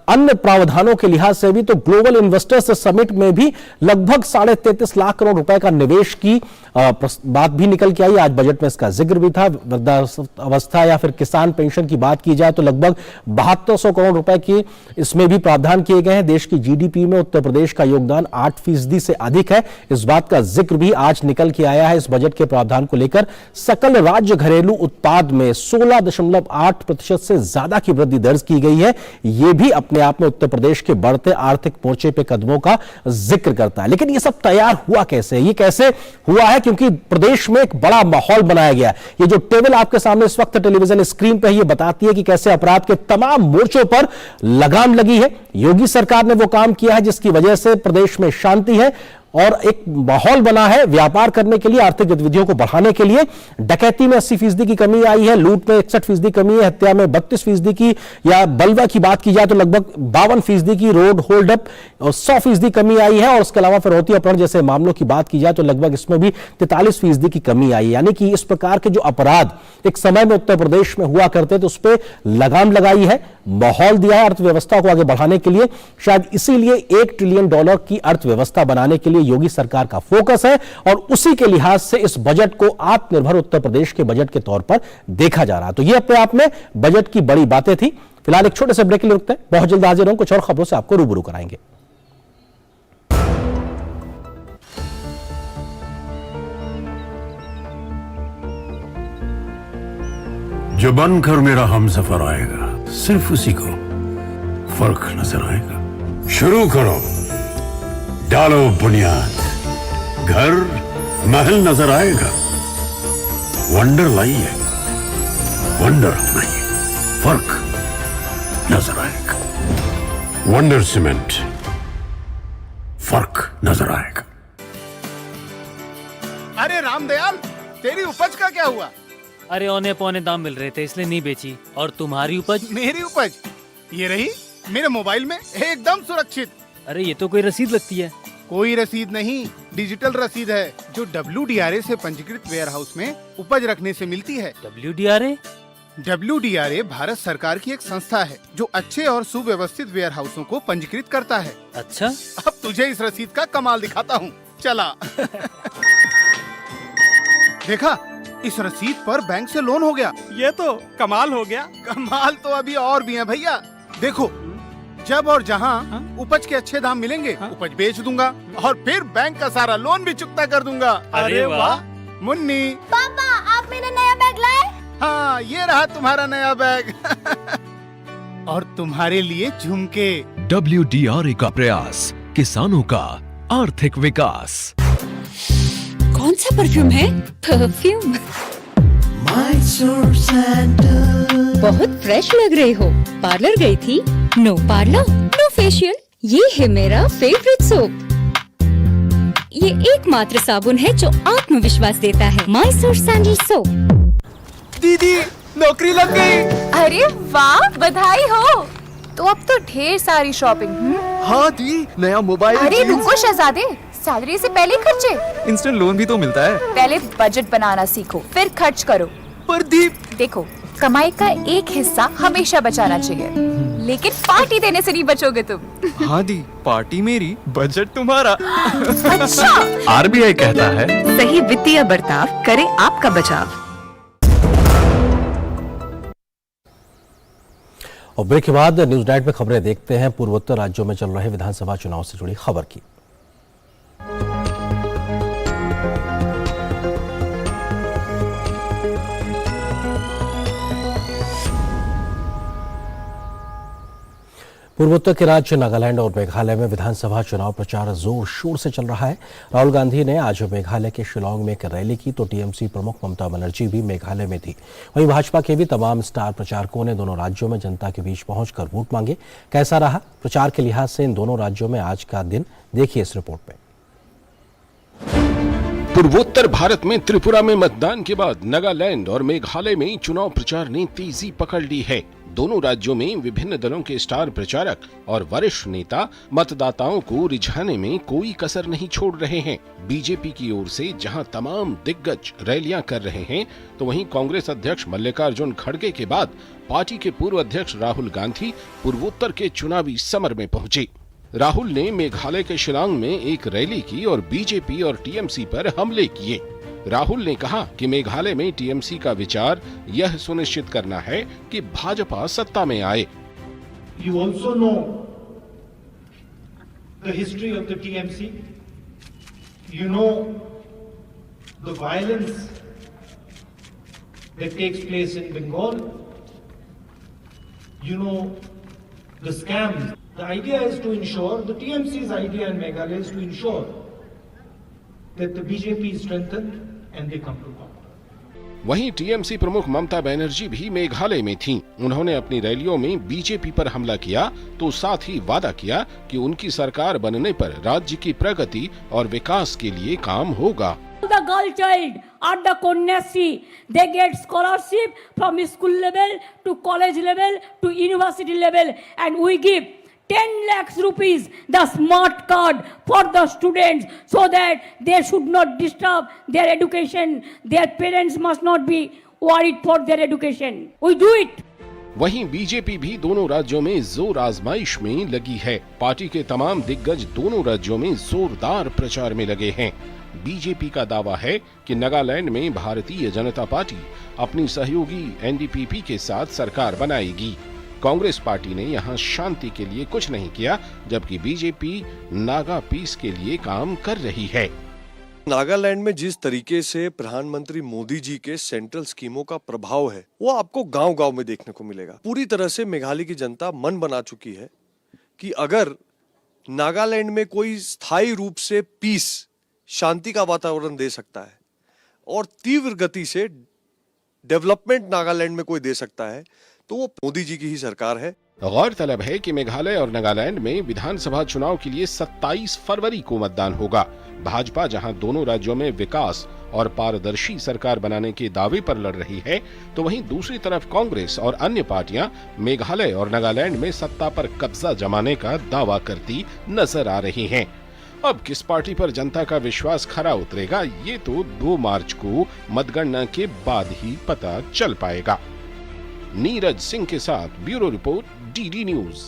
अन्य प्रावधानों के लिहाज से भी, तो ग्लोबल इन्वेस्टर्स समिट में भी लगभग 33.5 लाख करोड़ रुपए का निवेश की बात भी निकल के आई। आज बजट में इसका जिक्र भी था। वृद्धावस्था या फिर किसान पेंशन की बात की जाए तो लगभग 7200 करोड़ रुपए की इसमें भी प्रावधान किए गए हैं। देश की जीडीपी में उत्तर प्रदेश का योगदान 8% से अधिक है। इस बात का जिक्र भी आज निकल के आया है इस बजट के प्रावधान को लेकर। सकल राज्य घरेलू उत्पाद में 16.8% से ज्यादा की वृद्धि दर्ज की गई है। यह भी अपने आप में उत्तर प्रदेश के बढ़ते आर्थिक मोर्चे पे कदमों का जिक्र करता है। लेकिन यह सब तैयार हुआ कैसे? ये कैसे हुआ है? क्योंकि प्रदेश में एक बड़ा माहौल बनाया गया। ये जो टेबल आपके सामने इस वक्त टेलीविजन स्क्रीन पे ये बताती है कि कैसे अपराध के तमाम मोर्चों पर लगाम लगी है। योगी सरकार ने वो काम किया है जिसकी वजह से प्रदेश में शांति है और एक माहौल बना है व्यापार करने के लिए, आर्थिक गतिविधियों को बढ़ाने के लिए। डकैती में 80% की कमी आई है, लूट में 61% कमी है, हत्या में 32% की, या बलवा की बात की जाए तो लगभग 52% की, रोड होल्ड अप और 100% कमी आई है। और उसके अलावा फिरौती अपहरण जैसे मामलों की बात की जाए तो लगभग इसमें भी 43% की कमी आई है। यानी कि इस प्रकार के जो अपराध एक समय में उत्तर प्रदेश में हुआ करते तो उस पर लगाम लगाई है, माहौल दिया है अर्थव्यवस्था को आगे बढ़ाने के लिए। शायद इसीलिए $1 ट्रिलियन की अर्थव्यवस्था बनाने के लिए योगी सरकार का फोकस है और उसी के लिहाज से इस बजट को आत्मनिर्भर उत्तर प्रदेश के बजट के तौर पर देखा जा रहा है। तो ये अपने आप में बजट की बड़ी बातें थी। फिलहाल एक छोटे से ब्रेक के लिए रुकते हैं, बहुत जल्द हाजिर होंगे, कुछ और खबरों से आपको रूबरू कराएंगे। जो बनकर मेरा हमसफर आएगा सिर्फ उसी को फर्क नजर आएगा। शुरू करो, डालो बुनियाद, घर महल नजर आएगा। वंडर लाइए, वंडर नहीं, फर्क नजर आएगा। वंडर सीमेंट, फर्क नजर आएगा। अरे रामदयाल, तेरी उपज का क्या हुआ? अरे औने पौने दाम मिल रहे थे इसलिए नहीं बेची। और तुम्हारी उपज? मेरी उपज ये रही मेरे मोबाइल में एकदम सुरक्षित। अरे ये तो कोई रसीद लगती है। कोई रसीद नहीं, डिजिटल रसीद है जो WDRA से पंजीकृत वेयर हाउस में उपज रखने से मिलती है। WDRA? WDRA भारत सरकार की एक संस्था है जो अच्छे और सुव्यवस्थित वेयर हाउसों को पंजीकृत करता है। अच्छा, अब तुझे इस रसीद का कमाल दिखाता हूँ, चला। देखा, इस रसीद पर बैंक से लोन हो गया। ये तो कमाल हो गया। कमाल तो अभी और भी है भैया। देखो, जब और जहाँ उपज के अच्छे दाम मिलेंगे उपज बेच दूंगा और फिर बैंक का सारा लोन भी चुकता कर दूंगा। अरे वाह। मुन्नी, पापा आप मेरा नया बैग लाए? हाँ, ये रहा तुम्हारा नया बैग। और तुम्हारे लिए झुमके। WDRA का प्रयास, किसानों का आर्थिक विकास। कौन सा परफ्यूम है? परफ्यूम बहुत फ्रेश लग रहे हो। पार्लर गई थी? No parlour, no facial. ये है मेरा फेवरेट सोप। ये एकमात्र साबुन है जो आत्मविश्वास देता है। Mysore sandal soap. दीदी नौकरी लग गई। अरे वाह, बधाई हो। तो अब तो ढेर सारी शॉपिंग। हाँ दी, नया मोबाइल। अरे रुको शहजादे, सैलरी से पहले खर्चे। इंस्टेंट लोन भी तो मिलता है। पहले बजट बनाना सीखो, फिर खर्च करो। पर दी, देखो, कमाई का एक हिस्सा हमेशा बचाना चाहिए, लेकिन पार्टी देने से नहीं बचोगे तुम। हाँ दी, पार्टी मेरी, बजट तुम्हारा। अच्छा, आरबीआई कहता है, सही वित्तीय बर्ताव करे आपका बचाव। और ब्रेक के बाद न्यूज नाइट में खबरें देखते हैं पूर्वोत्तर राज्यों में चल रहे विधानसभा चुनाव से जुड़ी खबर की। पूर्वोत्तर के राज्य नागालैंड और मेघालय में विधानसभा चुनाव प्रचार जोर शोर से चल रहा है। राहुल गांधी ने आज मेघालय के शिलांग में एक रैली की तो टीएमसी प्रमुख ममता बनर्जी भी मेघालय में थी। वहीं भाजपा के भी तमाम स्टार प्रचारकों ने दोनों राज्यों में जनता के बीच पहुंचकर वोट मांगे। कैसा रहा प्रचार के लिहाज से इन दोनों राज्यों में आज का दिन, देखिए इस रिपोर्ट में। पूर्वोत्तर भारत में त्रिपुरा में मतदान के बाद नागालैंड और मेघालय में चुनाव प्रचार ने तेजी पकड़ ली है। दोनों राज्यों में विभिन्न दलों के स्टार प्रचारक और वरिष्ठ नेता मतदाताओं को रिझाने में कोई कसर नहीं छोड़ रहे हैं। बीजेपी की ओर से जहां तमाम दिग्गज रैलियां कर रहे हैं, तो वहीं कांग्रेस अध्यक्ष मल्लिकार्जुन खड़गे के बाद पार्टी के पूर्व अध्यक्ष राहुल गांधी पूर्वोत्तर के चुनावी समर में पहुंचे। राहुल ने मेघालय के शिलांग में एक रैली की और बीजेपी और टीएमसी पर हमले किए। राहुल ने कहा कि मेघालय में टीएमसी का विचार यह सुनिश्चित करना है कि भाजपा सत्ता में आए। You also know the history of the TMC. You know the violence that takes place in Bengal. You know the scams. The idea is to ensure, the TMC's idea in Meghalaya is to ensure that the BJP is strengthened and they come to power. वहीं TMC प्रमुख ममता बनर्जी भी मेघालय में थीं। उन्होंने अपनी रैलियों में BJP पर हमला किया तो साथ ही वादा किया कि उनकी सरकार बनने पर राज्य की प्रगति और विकास के लिए काम होगा। The girl child at the Konyasi, they get scholarship from school level to college level to university level, and we give 10 lakhs rupees, the smart card for the students, so that they should not disturb their education. Their parents must not be worried for their education. We do it. वहीं BJP भी दोनों राज्यों में जोर आजमाइश में लगी है। पार्टी के तमाम दिग्गज दोनों राज्यों में जोरदार प्रचार में लगे हैं। बीजेपी का दावा है कि नागालैंड में भारतीय जनता पार्टी अपनी सहयोगी एनडीपीपी के साथ सरकार बनाएगी। कांग्रेस पार्टी ने यहां शांति के लिए कुछ नहीं किया, जबकि बीजेपी नागा पीस के लिए काम कर रही है। नागालैंड में जिस तरीके से प्रधानमंत्री मोदी जी के सेंट्रल स्कीमों का प्रभाव है, वो आपको गांव-गांव में देखने को मिलेगा। पूरी तरह से मेघालय की जनता मन बना चुकी है कि अगर नागालैंड में कोई स्थायी रूप से पीस, शांति का वातावरण दे सकता है और तीव्र गति से डेवलपमेंट नागालैंड में कोई दे सकता है, तो वो मोदी जी की ही सरकार है। गौरतलब है कि मेघालय और नागालैंड में विधानसभा चुनाव के लिए 27 फरवरी को मतदान होगा। भाजपा जहां दोनों राज्यों में विकास और पारदर्शी सरकार बनाने के दावे पर लड़ रही है, तो वहीं दूसरी तरफ कांग्रेस और अन्य पार्टियां मेघालय और नागालैंड में सत्ता पर कब्जा जमाने का दावा करती नजर आ रही हैं। अब किस पार्टी पर जनता का विश्वास खरा उतरेगा, ये तो 2 मार्च को मतगणना के बाद ही पता चल पाएगा। नीरज सिंह के साथ bureau report, DD news.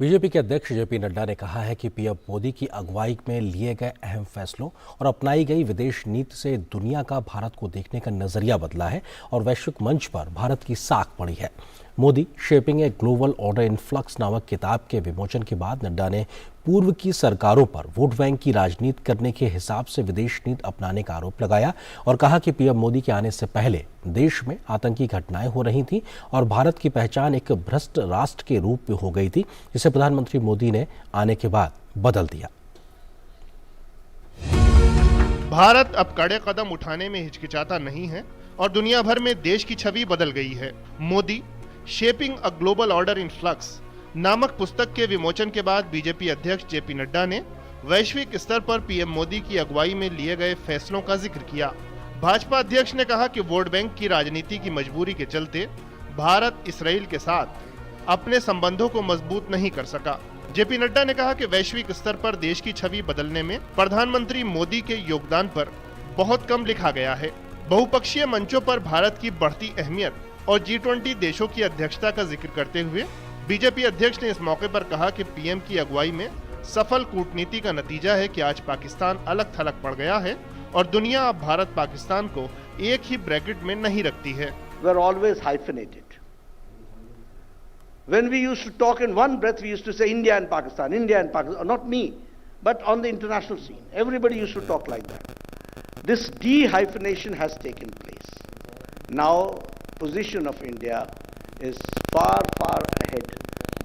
BJP के अध्यक्ष जेपी नड्डा ने कहा है कि पीएम मोदी की अगुवाई में लिए गए अहम फैसलों और अपनाई गई विदेश नीति से दुनिया का भारत को देखने का नजरिया बदला है और वैश्विक मंच पर भारत की साख बढ़ी है। Modi shaping a global order in flux नामक किताब के विमोचन के बाद नड्डा ने पूर्व की सरकारों पर वोट बैंक की राजनीति करने के हिसाब से विदेश नीति अपनाने का आरोप लगाया और कहा कि पीएम मोदी के आने से पहले देश में आतंकी घटनाएं हो रही थीं और भारत की पहचान एक भ्रष्ट राष्ट्र के रूप में हो गई थी, जिसे प्रधानमंत्री मोदी ने आने के बाद बदल दिया। भारत अब कड़े कदम उठाने में हिचकिचाता नहीं है और दुनिया भर में देश की छवि बदल गई है। Modi shaping a global order in flux नामक पुस्तक के विमोचन के बाद बीजेपी अध्यक्ष जेपी नड्डा ने वैश्विक स्तर पर पीएम मोदी की अगुवाई में लिए गए फैसलों का जिक्र किया। भाजपा अध्यक्ष ने कहा कि वोट बैंक की राजनीति की मजबूरी के चलते भारत इसराइल के साथ अपने संबंधों को मजबूत नहीं कर सका। जेपी नड्डा ने कहा कि वैश्विक स्तर पर देश की छवि बदलने में प्रधानमंत्री मोदी के योगदान पर बहुत कम लिखा गया है। बहुपक्षीय मंचों पर भारत की बढ़ती अहमियत और G20 देशों की अध्यक्षता का जिक्र करते हुए बीजेपी अध्यक्ष ने इस मौके पर कहा कि पीएम की अगुवाई में सफल कूटनीति का नतीजा है कि आज पाकिस्तान अलग थलग पड़ गया है और दुनिया अब भारत पाकिस्तान को एक ही ब्रैकेट में नहीं रखती है। We are always hyphenated. When we used to talk in one breath, we used to say India and Pakistan, not me, but on the international scene. Everybody used to talk like that. This de-hyphenation has taken place. Now, position of India is far, far ahead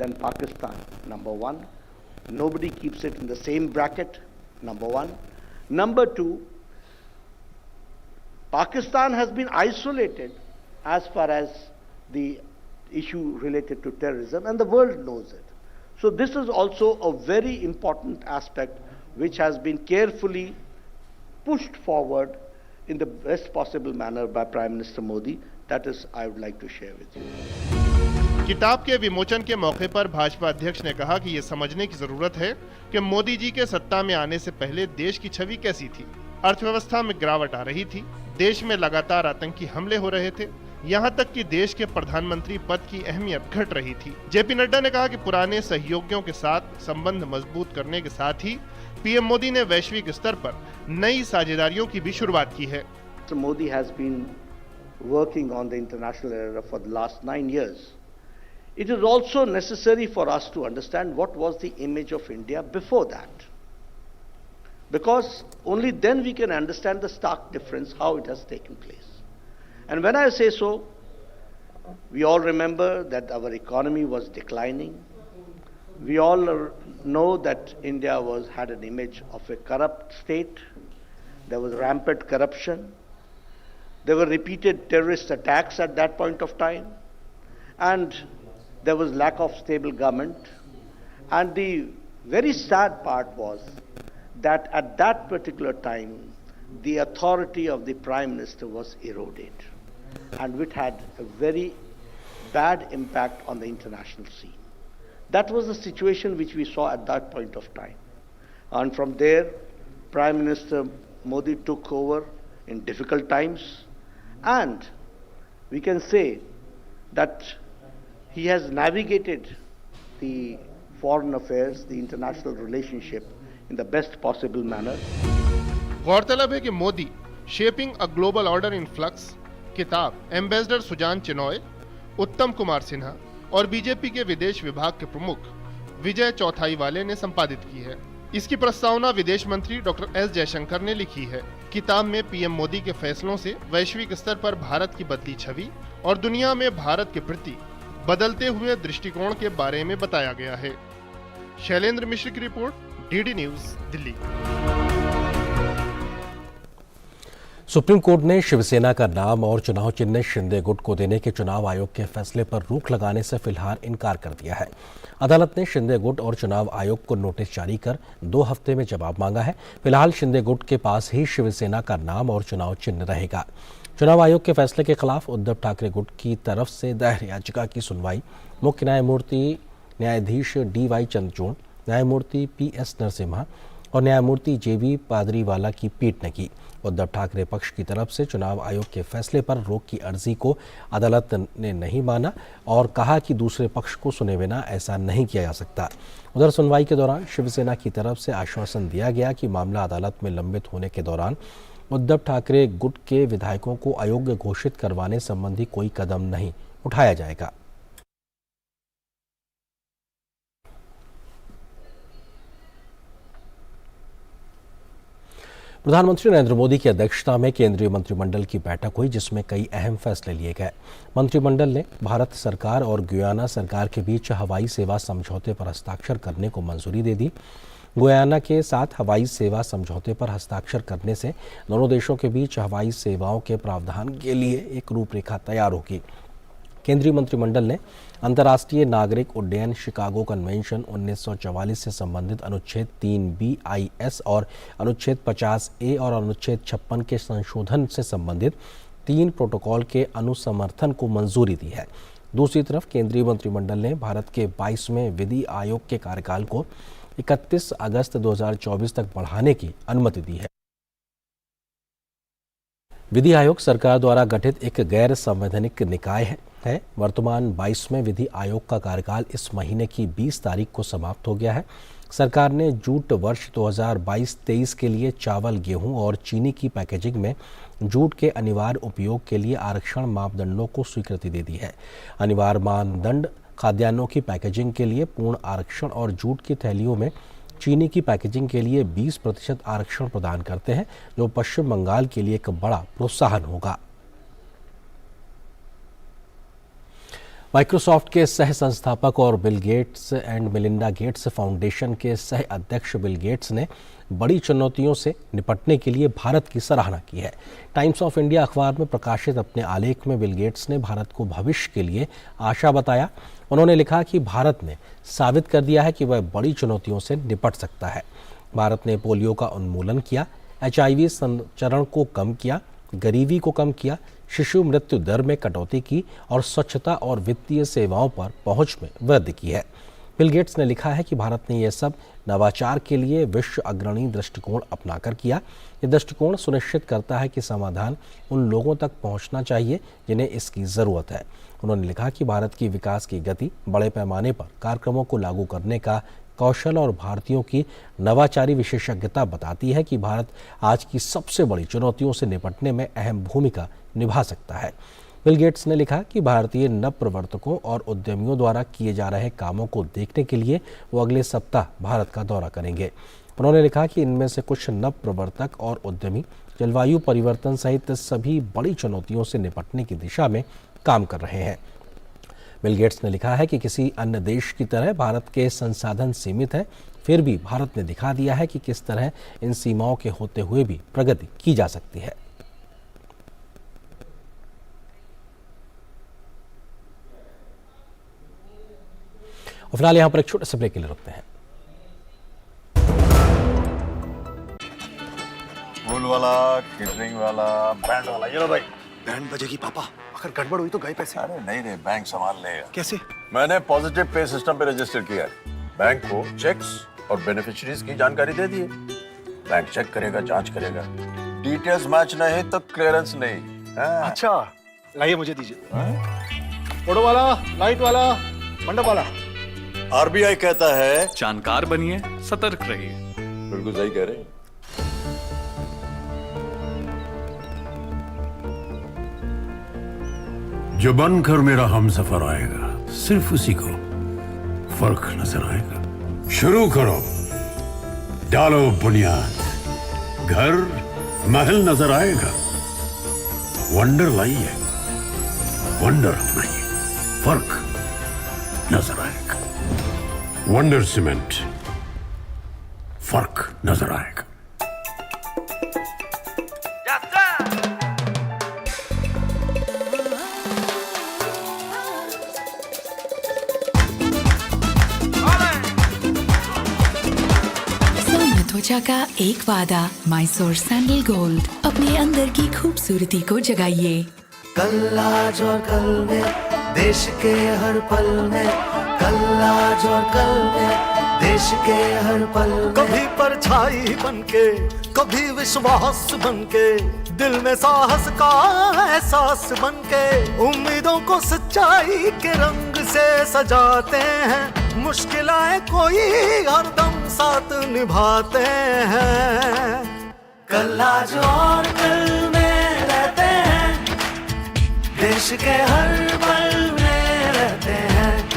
than Pakistan, number one. Nobody keeps it in the same bracket, number one. Number two, Pakistan has been isolated as far as the issue related to terrorism, and the world knows it. So this is also a very important aspect which has been carefully pushed forward in the best possible manner by Prime Minister Modi. That is, I would like to share with you. किताब के विमोचन के मौके पर भाजपा अध्यक्ष ने कहा कि ये समझने की जरूरत है कि मोदी जी के सत्ता में आने से पहले देश की छवि कैसी थी। अर्थव्यवस्था में गिरावट आ रही थी, देश में लगातार आतंकी हमले हो रहे थे, यहाँ तक कि देश के प्रधानमंत्री पद की अहमियत घट रही थी। जेपी नड्डा ने कहा कि पुराने सहयोगियों के साथ संबंध मजबूत करने के साथ ही पीएम मोदी ने वैश्विक स्तर पर नई साझेदारियों की भी शुरुआत की है। Modi has been working on the international arena for the last 9 years. It is also necessary for us to understand what was the image of India before that, because only then we can understand the stark difference, how it has taken place. And when I say so, we all remember that our economy was declining. We all know that India had an image of a corrupt state. There was rampant corruption. There were repeated terrorist attacks at that point of time. And there was lack of stable government. And the very sad part was that at that particular time, the authority of the Prime Minister was eroded, and which had a very bad impact on the international scene. That was the situation which we saw at that point of time. And from there, Prime Minister Modi took over in difficult times, and we can say that he has navigated the foreign affairs, the international relationship in the best possible manner. गौरतलब है कि Modi shaping a global order in flux किताब ambassador Sujan Chinoy, उत्तम कुमार सिन्हा और BJP के विदेश विभाग के प्रमुख विजय चौथाईवाले ने संपादित की है। इसकी प्रस्तावना विदेश मंत्री डॉक्टर एस जयशंकर ने लिखी है। किताब में पीएम मोदी के फैसलों से वैश्विक स्तर पर भारत की बदली छवि और दुनिया में भारत के प्रति बदलते हुए दृष्टिकोण के बारे में बताया गया है। शैलेंद्र मिश्र की report, DD news, Delhi. Supreme court ने शिवसेना का नाम और चुनाव चिन्ह शिंदे गुट को देने के चुनाव आयोग के फैसले पर रोक लगाने से फिलहाल इनकार कर दिया है। अदालत ने शिंदे गुट और चुनाव आयोग को नोटिस जारी कर 2 हफ्ते में जवाब मांगा है। फिलहाल शिंदे गुट के पास ही शिवसेना का नाम और चुनाव चिन्ह रहेगा। चुनाव आयोग के फैसले के खिलाफ उद्धव ठाकरे गुट की तरफ से दायर याचिका की सुनवाई मुख्य न्यायमूर्ति न्यायाधीश DY चंद्रचूड़, न्यायमूर्ति PS नरसिम्हा और न्यायमूर्ति JB पादरीवाला की पीठ ने की। उद्धव ठाकरे पक्ष की तरफ से चुनाव आयोग के फैसले पर रोक की अर्जी को अदालत ने नहीं माना और कहा कि दूसरे पक्ष को सुने बिना ऐसा नहीं किया जा सकता। उधर सुनवाई के दौरान शिवसेना की तरफ से आश्वासन दिया गया कि मामला अदालत में लंबित होने के दौरान उद्धव ठाकरे गुट के विधायकों को अयोग्य घोषित करवाने संबंधी कोई कदम नहीं उठाया जाएगा। प्रधानमंत्री नरेंद्र मोदी की अध्यक्षता में केंद्रीय मंत्रिमंडल की बैठक हुई, जिसमें कई अहम फैसले लिए गए। मंत्रिमंडल ने भारत सरकार और गुयाना सरकार के बीच हवाई सेवा समझौते पर हस्ताक्षर करने को मंजूरी दे दी। गुयाना के साथ हवाई सेवा समझौते पर हस्ताक्षर करने से दोनों देशों के बीच हवाई सेवाओं के प्रावधान के लिए एक रूपरेखा तैयार होगी। केंद्रीय मंत्रिमंडल ने अंतर्राष्ट्रीय नागरिक उड्डयन शिकागो कन्वेंशन 1944 से संबंधित अनुच्छेद 3B(I)(S) और अनुच्छेद 50A और अनुच्छेद 56 के संशोधन से संबंधित 3 प्रोटोकॉल के अनुसमर्थन को मंजूरी दी है। दूसरी तरफ केंद्रीय मंत्रिमंडल ने भारत के 22वें विधि आयोग के कार्यकाल को 31 अगस्त 2024 तक बढ़ाने की अनुमति दी है। विधि आयोग सरकार द्वारा गठित एक गैर संवैधानिक निकाय है। वर्तमान 22वें विधि आयोग का कार्यकाल इस महीने की 20 तारीख को समाप्त हो गया है। सरकार ने जूट वर्ष 2022-23 के लिए चावल, गेहूं और चीनी की पैकेजिंग में जूट के अनिवार्य उपयोग के लिए आरक्षण मापदंडों को स्वीकृति दे दी है। अनिवार्य मानदंड खाद्यान्नों की पैकेजिंग के लिए पूर्ण आरक्षण और जूट की थैलियों में चीनी की पैकेजिंग के लिए 20% आरक्षण प्रदान करते हैं, जो पश्चिम बंगाल के लिए एक बड़ा प्रोत्साहन होगा। माइक्रोसॉफ्ट के सह संस्थापक और Bill Gates and Melinda Gates foundation के सह अध्यक्ष बिल गेट्स ने बड़ी चुनौतियों से निपटने के लिए भारत की सराहना की है। टाइम्स ऑफ इंडिया अखबार में प्रकाशित अपने आलेख में बिल गेट्स ने भारत को भविष्य के लिए आशा बताया। उन्होंने लिखा कि भारत ने साबित कर दिया है कि वह बड़ी चुनौतियों से निपट सकता है। भारत ने पोलियो का उन्मूलन किया, HIV संचरण को कम किया, गरीबी को कम किया, शिशु मृत्यु दर में कटौती की और स्वच्छता और वित्तीय सेवाओं पर पहुंच में वृद्धि की है। बिल गेट्स ने लिखा है कि भारत ने यह सब नवाचार के लिए विश्व अग्रणी दृष्टिकोण अपनाकर किया। यह दृष्टिकोण सुनिश्चित करता है कि समाधान उन लोगों तक पहुंचना चाहिए जिन्हें इसकी ज़रूरत है। उन्होंने लिखा कि भारत की विकास की गति, बड़े पैमाने पर कार्यक्रमों को लागू करने का कौशल और भारतीयों की नवाचारी विशेषज्ञता बताती है कि भारत आज की सबसे बड़ी चुनौतियों से निपटने में अहम भूमिका निभा सकता है। बिल गेट्स ने लिखा कि भारतीय नव प्रवर्तकों और उद्यमियों द्वारा किए जा रहे कामों को देखने के लिए वो अगले सप्ताह भारत का दौरा करेंगे। उन्होंने लिखा कि इनमें से कुछ नव प्रवर्तक और उद्यमी जलवायु परिवर्तन सहित सभी बड़ी चुनौतियों से निपटने की दिशा में काम कर रहे हैं। बिल गेट्स ने लिखा है कि किसी अन्य देश की तरह भारत के संसाधन सीमित हैं, फिर भी भारत ने दिखा दिया है कि किस तरह इन सीमाओं के होते हुए भी प्रगति की जा सकती है। और फिलहाल यहाँ पर एक छोटे से ब्रेक के लिए रुकते हैं। फूल वाला, केटरिंग वाला, बैंड वाला, ये लो भाई। बैंड बजेगी पापा, अगर गड़बड़ हुई तो गए पैसे। अरे नहीं रे, बैंक संभाल लेगा। कैसे? मैंने पॉजिटिव पे सिस्टम पे रजिस्टर किया है। बैंक को चेक्स और बेनिफिशियरीज की जानकारी दे दी है। बैंक चेक करेगा, जांच करेगा, डिटेल्स मैच नहीं तो क्लियरेंस नहीं। अच्छा, लाइए मुझे दीजिए। फोटो वाला, लाइट वाला, मंडप वाला। आरबीआई कहता है जानकार बनिए, सतर्क रहिए। बिल्कुल सही कह रहे। जो बनकर मेरा हमसफर आएगा, सिर्फ उसी को फर्क नजर आएगा। शुरू करो, डालो बुनियाद, घर महल नजर आएगा। वंडर लाइए, वंडर अपनाइए, फर्क नजर आएगा। वंडर सीमेंट, फर्क नजर आएगा। त्वचा का एक वादा, मैसूर सैंडल गोल्ड अपने अंदर की खूबसूरती को जगाइए। कल आज और कल में, देश के हर पल में, कल आज और कल में, देश के हर पल में। कभी परछाई बनके, कभी विश्वास बनके, दिल में साहस का एहसास बनके, उम्मीदों को सच्चाई के रंग से सजाते हैं। मुश्किलें कोई हरदम साथ निभाते हैं। कल आज और कल में रहते हैं, देश के हर पल में रहते हैं।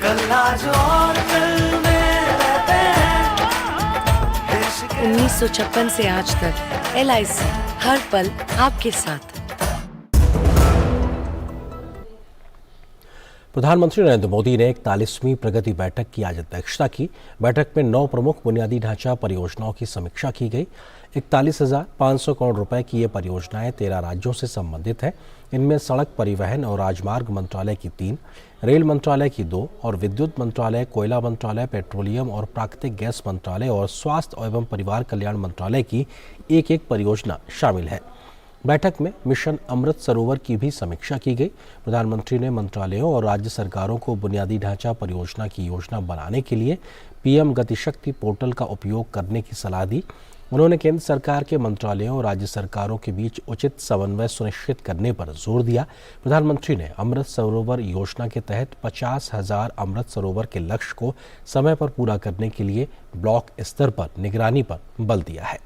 कल आज और कल में रहते हैं, देश के 1956 से आज तक LIC हर पल आपके साथ। प्रधानमंत्री नरेंद्र मोदी ने 41वीं प्रगति बैठक की आज अध्यक्षता की। बैठक में 9 प्रमुख बुनियादी ढांचा परियोजनाओं की समीक्षा की गई। 41,500 करोड़ रुपए की ये परियोजनाएं 13 राज्यों से संबंधित हैं। इनमें सड़क परिवहन और राजमार्ग मंत्रालय की 3, रेल मंत्रालय की 2 और विद्युत मंत्रालय, कोयला मंत्रालय, पेट्रोलियम और प्राकृतिक गैस मंत्रालय और स्वास्थ्य एवं परिवार कल्याण मंत्रालय की एक परियोजना शामिल है। बैठक में मिशन अमृत सरोवर की भी समीक्षा की गई। प्रधानमंत्री ने मंत्रालयों और राज्य सरकारों को बुनियादी ढांचा परियोजना की योजना बनाने के लिए पीएम गतिशक्ति पोर्टल का उपयोग करने की सलाह दी। उन्होंने केंद्र सरकार के मंत्रालयों और राज्य सरकारों के बीच उचित समन्वय सुनिश्चित करने पर जोर दिया। प्रधानमंत्री ने अमृत सरोवर योजना के तहत 50,000 अमृत सरोवर के लक्ष्य को समय पर पूरा करने के लिए ब्लॉक स्तर पर निगरानी पर बल दिया है।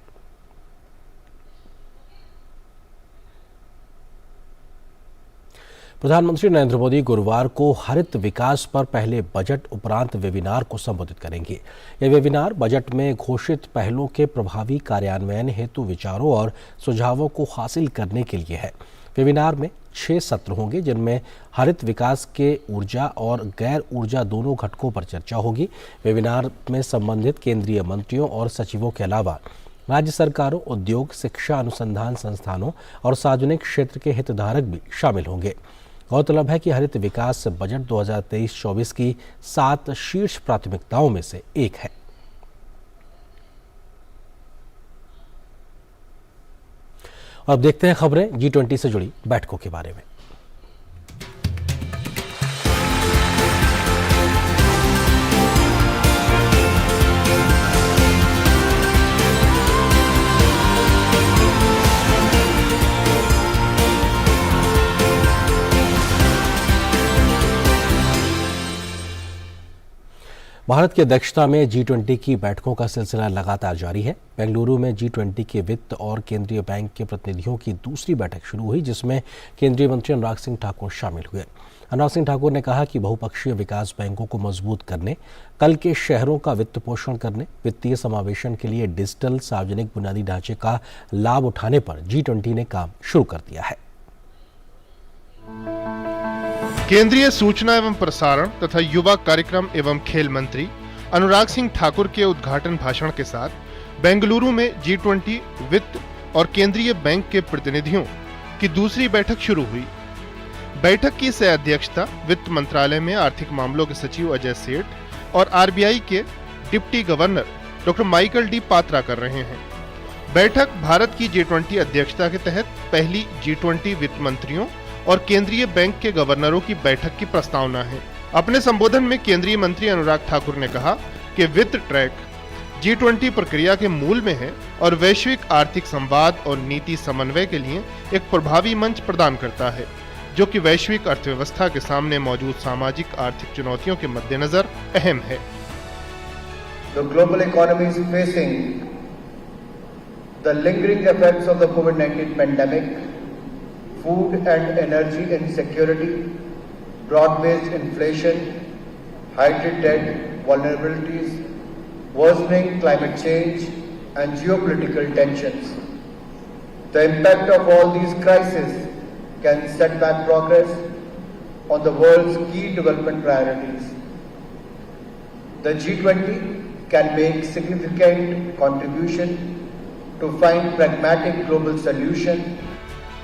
प्रधानमंत्री नरेंद्र मोदी गुरुवार को हरित विकास पर पहले बजट उपरांत वेबिनार को संबोधित करेंगे। यह वेबिनार बजट में घोषित पहलों के प्रभावी कार्यान्वयन हेतु विचारों और सुझावों को हासिल करने के लिए है। वेबिनार में 6 सत्र होंगे, जिनमें हरित विकास के ऊर्जा और गैर ऊर्जा दोनों घटकों पर चर्चा होगी। वेबिनार में संबंधित केंद्रीय मंत्रियों और सचिवों के अलावा राज्य सरकारों, उद्योग, शिक्षा अनुसंधान संस्थानों और सार्वजनिक क्षेत्र के हितधारक भी शामिल होंगे। गौरतलब है कि हरित विकास बजट 2023-24 की 7 शीर्ष प्राथमिकताओं में से एक है। अब देखते हैं खबरें G20 से जुड़ी बैठकों के बारे में। भारत की अध्यक्षता में G20 की बैठकों का सिलसिला लगातार जारी है। बेंगलुरु में G20 के वित्त और केंद्रीय बैंक के प्रतिनिधियों की दूसरी बैठक शुरू हुई, जिसमें केंद्रीय मंत्री अनुराग सिंह ठाकुर शामिल हुए। अनुराग सिंह ठाकुर ने कहा कि बहुपक्षीय विकास बैंकों को मजबूत करने, कल के शहरों का वित्त पोषण करने, वित्तीय समावेशन के लिए डिजिटल सार्वजनिक बुनियादी ढांचे का लाभ उठाने पर G20 ने काम शुरू कर दिया है। केंद्रीय सूचना एवं प्रसारण तथा युवा कार्यक्रम एवं खेल मंत्री अनुराग सिंह ठाकुर के उद्घाटन भाषण के साथ बेंगलुरु में G20 वित्त और केंद्रीय बैंक के प्रतिनिधियों की दूसरी बैठक शुरू हुई। बैठक की सह अध्यक्षता वित्त मंत्रालय में आर्थिक मामलों के सचिव अजय सेठ और RBI के deputy governor doctor Michael D Patra कर रहे हैं। बैठक भारत की G20 अध्यक्षता के तहत पहली G20 वित्त मंत्रियों और केंद्रीय बैंक के गवर्नरों की बैठक की प्रस्तावना है। अपने संबोधन में केंद्रीय मंत्री अनुराग ठाकुर ने कहा कि वित्त ट्रैक G20 प्रक्रिया के मूल में है और वैश्विक आर्थिक संवाद और नीति समन्वय के लिए एक प्रभावी मंच प्रदान करता है, जो कि वैश्विक अर्थव्यवस्था के सामने मौजूद सामाजिक आर्थिक चुनौतियों के मद्देनजर अहम है। The global economy is facing the lingering effects of the COVID-19 pandemic, food and energy insecurity, broad-based inflation, heightened debt vulnerabilities, worsening climate change, and geopolitical tensions. The impact of all these crises can set back progress on the world's key development priorities. The G20 can make significant contribution to find pragmatic global solution.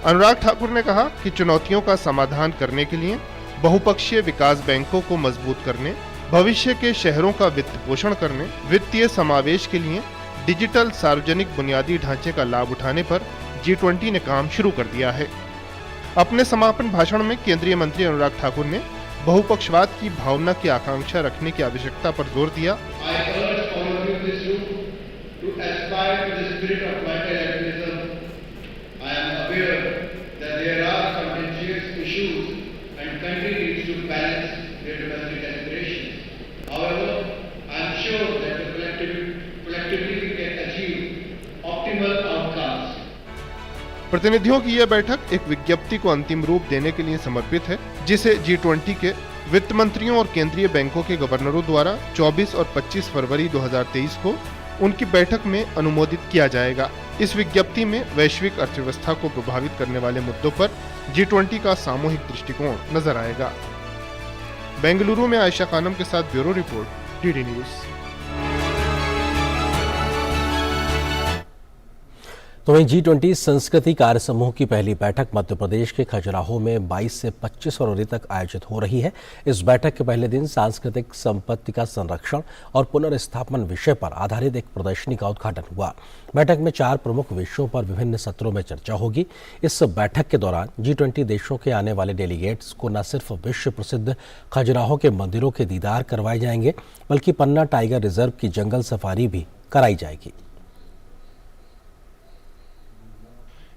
Anurag Thakur ने कहा कि चुनौतियों का समाधान करने के लिए बहुपक्षीय विकास बैंकों को मजबूत करने, भविष्य के शहरों का वित्त पोषण करने, वित्तीय समावेश के लिए डिजिटल सार्वजनिक बुनियादी ढांचे का लाभ उठाने पर G20 ने काम शुरू कर दिया है। अपने समापन भाषण में केंद्रीय मंत्री अनुराग ठाकुर ने बहुपक्षवाद की भावना की आकांक्षा रखने की आवश्यकता पर जोर दिया। प्रतिनिधियों की यह बैठक एक विज्ञप्ति को अंतिम रूप देने के लिए समर्पित है, जिसे G20 के वित्त मंत्रियों और केंद्रीय बैंकों के गवर्नरों द्वारा 24 और 25 फरवरी 2023 को उनकी बैठक में अनुमोदित किया जाएगा। इस विज्ञप्ति में वैश्विक अर्थव्यवस्था को प्रभावित करने वाले मुद्दों पर G20 का सामूहिक दृष्टिकोण नजर आएगा। बेंगलुरु में आयशा खानम के साथ ब्यूरो रिपोर्ट, डीडी न्यूज। तो वहीं G20 संस्कृति कार्य समूह की पहली बैठक मध्य प्रदेश के खजुराहो में 22 से 25 फरवरी तक आयोजित हो रही है। इस बैठक के पहले दिन सांस्कृतिक संपत्ति का संरक्षण और पुनर्स्थापन विषय पर आधारित एक प्रदर्शनी का उद्घाटन हुआ। बैठक में 4 प्रमुख विषयों पर विभिन्न सत्रों में चर्चा होगी। इस बैठक के दौरान G20 देशों के आने वाले डेलीगेट्स को न सिर्फ विश्व प्रसिद्ध खजुराहो के मंदिरों के दीदार करवाए जाएंगे, बल्कि पन्ना टाइगर रिजर्व की जंगल सफारी भी कराई जाएगी।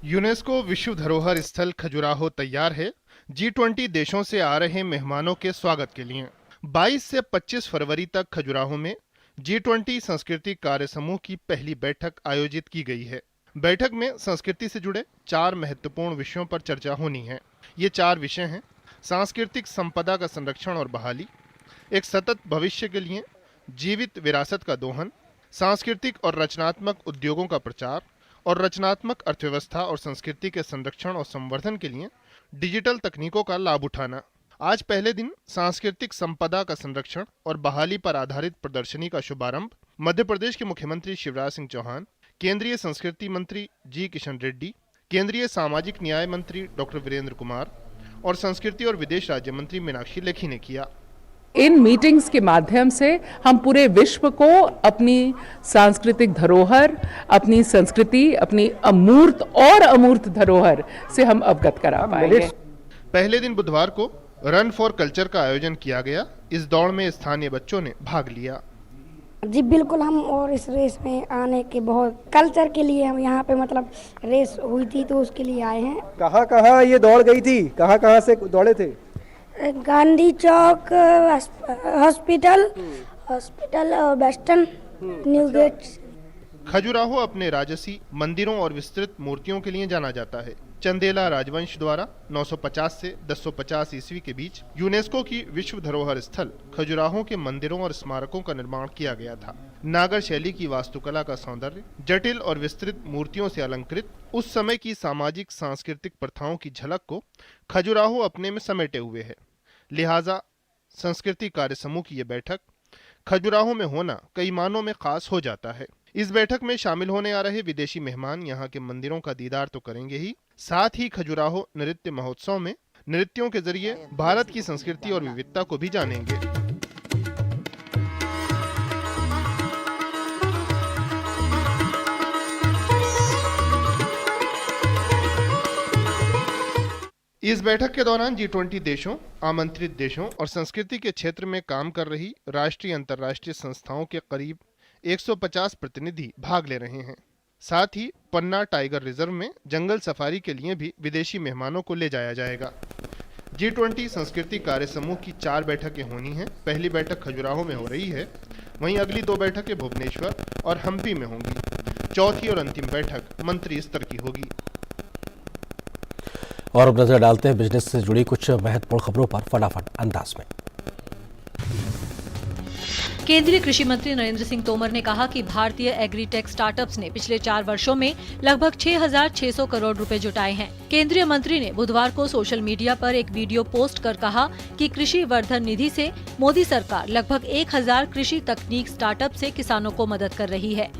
यूनेस्को विश्व धरोहर स्थल खजुराहो तैयार है G20 देशों से आ रहे मेहमानों के स्वागत के लिए। 22 से 25 फरवरी तक खजुराहो में G20 सांस्कृतिक कार्य समूह की पहली बैठक आयोजित की गई है। बैठक में संस्कृति से जुड़े 4 महत्वपूर्ण विषयों पर चर्चा होनी है। ये 4 विषय हैं: सांस्कृतिक संपदा का संरक्षण और बहाली, एक सतत भविष्य के लिए जीवित विरासत का दोहन, सांस्कृतिक और रचनात्मक उद्योगों का प्रचार और रचनात्मक अर्थव्यवस्था और संस्कृति के संरक्षण और संवर्धन के लिए डिजिटल तकनीकों का लाभ उठाना। आज पहले दिन सांस्कृतिक संपदा का संरक्षण और बहाली पर आधारित प्रदर्शनी का शुभारंभ मध्य प्रदेश के मुख्यमंत्री शिवराज सिंह चौहान, केंद्रीय संस्कृति मंत्री जी किशन रेड्डी, केंद्रीय सामाजिक न्याय मंत्री डॉक्टर वीरेंद्र कुमार और संस्कृति और विदेश राज्य मंत्री मीनाक्षी लेखी ने किया। इन मीटिंग्स के माध्यम से हम पूरे विश्व को अपनी सांस्कृतिक धरोहर, अपनी संस्कृति, अपनी अमूर्त और अमूर्त धरोहर से हम अवगत करा पाएंगे। पहले दिन बुधवार को रन फॉर कल्चर का आयोजन किया गया। इस दौड़ में स्थानीय बच्चों ने भाग लिया। जी बिल्कुल, हम और इस रेस में आने के बहुत कल्चर के लिए हम यहाँ पे मतलब रेस हुई थी तो उसके लिए आए हैं। कहाँ कहाँ ये दौड़ गई थी, कहाँ कहाँ से दौड़े थे? गांधी चौक, हॉस्पिटल और वेस्टर्न न्यू गेट। खजुराहो अपने राजसी मंदिरों और विस्तृत मूर्तियों के लिए जाना जाता है। चंदेला राजवंश द्वारा 950 से 1050 ईस्वी के बीच यूनेस्को की विश्व धरोहर स्थल खजुराहो के मंदिरों और स्मारकों का निर्माण किया गया था। नागर शैली की वास्तुकला का सौंदर्य, जटिल और विस्तृत मूर्तियों से अलंकृत उस समय की सामाजिक सांस्कृतिक प्रथाओं की झलक को खजुराहो अपने में समेटे हुए है। लिहाजा संस्कृति कार्य समूह की यह बैठक खजुराहो में होना कई मानों में खास हो जाता है। इस बैठक में शामिल होने आ रहे विदेशी मेहमान यहाँ के मंदिरों का दीदार तो करेंगे ही, साथ ही खजुराहो नृत्य महोत्सव में नृत्यों के जरिए भारत की संस्कृति और विविधता को भी जानेंगे। इस बैठक के दौरान G20 देशों, आमंत्रित देशों और संस्कृति के क्षेत्र में काम कर रही राष्ट्रीय अंतर्राष्ट्रीय संस्थाओं के करीब 150 प्रतिनिधि भाग ले रहे हैं। साथ ही पन्ना टाइगर रिजर्व में जंगल सफारी के लिए भी विदेशी मेहमानों को ले जाया जाएगा। G20 संस्कृति कार्य समूह की 4 बैठकें होनी हैं। पहली बैठक खजुराहो में हो रही है, वहीं अगली 2 बैठकें भुवनेश्वर और हम्पी में होंगी। चौथी और अंतिम बैठक मंत्री स्तर की होगी। और अब नजर डालते हैं बिजनेस से जुड़ी कुछ महत्वपूर्ण खबरों पर फटाफट अंदाज में। केंद्रीय कृषि मंत्री नरेंद्र सिंह तोमर ने कहा कि भारतीय एग्रीटेक स्टार्टअप्स ने पिछले 4 वर्षों में लगभग 6,600 करोड़ रुपए जुटाए हैं। केंद्रीय मंत्री ने बुधवार को सोशल मीडिया पर एक वीडियो पोस्ट कर कहा कि कृषि वर्धन निधि से मोदी सरकार लगभग 1,000 कृषि तकनीक स्टार्टअप से किसानों को मदद कर रही है।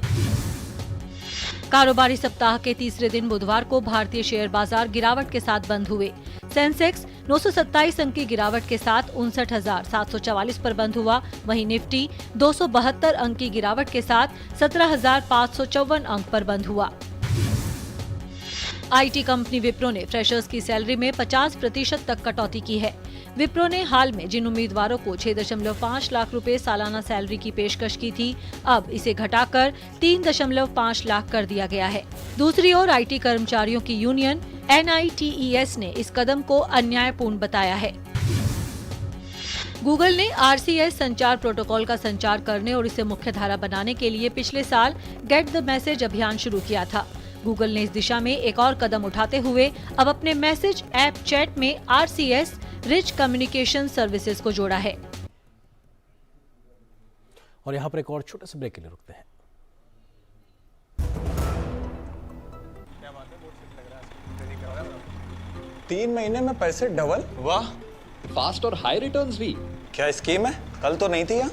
कारोबारी सप्ताह के तीसरे दिन बुधवार को भारतीय शेयर बाजार गिरावट के साथ बंद हुए। सेंसेक्स 927 अंक की गिरावट के साथ 59,744 पर बंद हुआ। वहीं निफ्टी 272 अंक की गिरावट के साथ 17,554 अंक पर बंद हुआ। आईटी कंपनी विप्रो ने फ्रेशर्स की सैलरी में 50% तक कटौती की है। विप्रो ने हाल में जिन उम्मीदवारों को 6.5 लाख रुपए सालाना सैलरी की पेशकश की थी, अब इसे घटाकर 3.5 लाख कर दिया गया है। दूसरी ओर आईटी कर्मचारियों की यूनियन NITES ने इस कदम को अन्यायपूर्ण बताया है। गूगल ने RCS संचार प्रोटोकॉल का संचार करने और इसे मुख्यधारा बनाने के लिए पिछले साल गेट द मैसेज अभियान शुरू किया था। गूगल ने इस दिशा में एक और कदम उठाते हुए अब अपने मैसेज ऐप चैट में RCS रिच कम्युनिकेशन सर्विसेज को जोड़ा है। और यहाँ पर एक और छोटे से ब्रेक के लिए रुकते हैं। 3 महीने में पैसे डबल, वाह! फास्ट और हाई रिटर्न्स भी। क्या स्कीम है? कल तो नहीं थी यहाँ।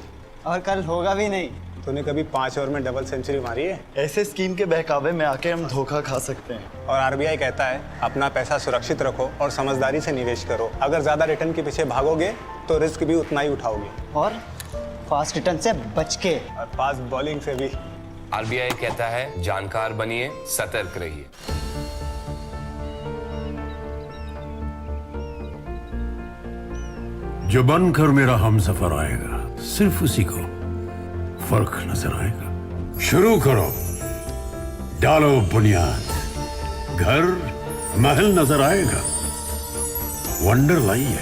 और कल होगा भी नहीं। तूने कभी 5 ओवर में डबल सेंचुरी मारी है? ऐसे स्कीम के बहकावे में आके हम धोखा खा सकते हैं। और आरबीआई कहता है अपना पैसा सुरक्षित रखो और समझदारी से निवेश करो। अगर ज्यादा रिटर्न के पीछे भागोगे तो रिस्क भी उतना ही उठाओगे। और फास्ट रिटर्न से बच के। और फास्ट बॉलिंग से भी। आरबीआई कहता है जानकार बनिए, सतर्क रहिए। जो बनकर मेरा हमसफर आएगा सिर्फ उसी को फर्क नजर आएगा। शुरू करो, डालो बुनियाद, घर महल नजर आएगा। वंडर लाइए,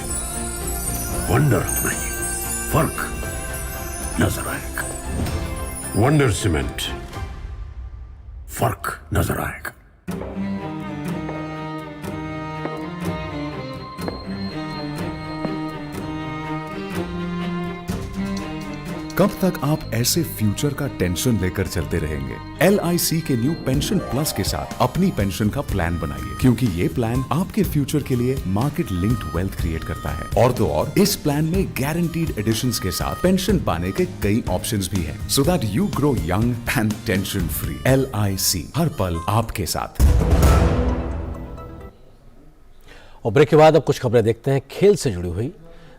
वंडर नहीं, फर्क नजर आएगा। वंडर सीमेंट, फर्क नजर आएगा। कब तक आप ऐसे फ्यूचर का टेंशन लेकर चलते रहेंगे? LIC के न्यू पेंशन प्लस के साथ अपनी पेंशन का प्लान बनाइए, क्योंकि ये प्लान आपके फ्यूचर के लिए मार्केट लिंक्ड वेल्थ क्रिएट करता है। और तो और इस प्लान में गारंटीड एडिशंस के साथ पेंशन पाने के कई ऑप्शंस भी हैं, so that you grow young and tension free. LIC, हर पल आपके साथ। और ब्रेक के बाद अब कुछ खबरें देखते हैं खेल से जुड़ी हुई।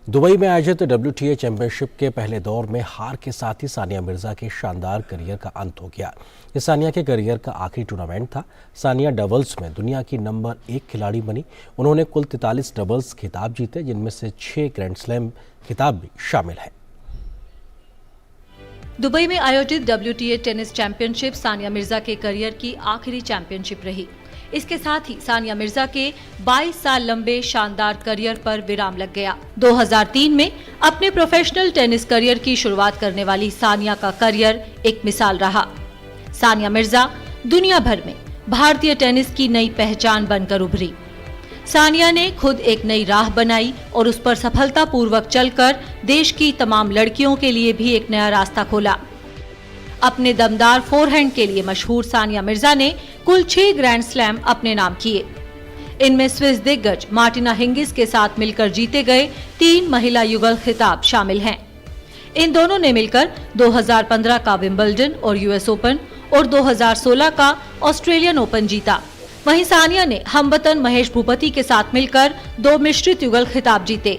दुबई में आयोजित WTA चैंपियनशिप के पहले दौर में हार के साथ ही सानिया मिर्जा के शानदार करियर का अंत हो गया। ये सानिया के करियर का आखिरी टूर्नामेंट था। सानिया डबल्स में दुनिया की नंबर 1 खिलाड़ी बनी। उन्होंने कुल 43 डबल्स खिताब जीते, जिनमें से 6 ग्रैंड स्लैम खिताब भी शामिल है। दुबई में आयोजित WTA tennis championship Sania Mirza के करियर की आखिरी चैंपियनशिप रही। इसके साथ ही सानिया मिर्जा के 22 साल लंबे शानदार करियर पर विराम लग गया। 2003 में अपने प्रोफेशनल टेनिस करियर की शुरुआत करने वाली सानिया का करियर एक मिसाल रहा। सानिया मिर्जा दुनिया भर में भारतीय टेनिस की नई पहचान बनकर उभरी। सानिया ने खुद एक नई राह बनाई और उस पर सफलतापूर्वक चलकर देश की तमाम लड़कियों के लिए भी एक नया रास्ता खोला। अपने दमदार फोरहैंड के लिए मशहूर सानिया मिर्जा ने कुल 6 ग्रैंड स्लैम अपने नाम किए। इनमें स्विस दिग्गज मार्टिना हिंगिस के साथ मिलकर जीते गए 3 महिला युगल खिताब शामिल हैं। इन दोनों ने मिलकर 2015 का विंबलडन और US ओपन और 2016 का ऑस्ट्रेलियन ओपन जीता। वहीं सानिया ने हमवतन महेश भूपति के साथ मिलकर 2 मिश्रित युगल खिताब जीते।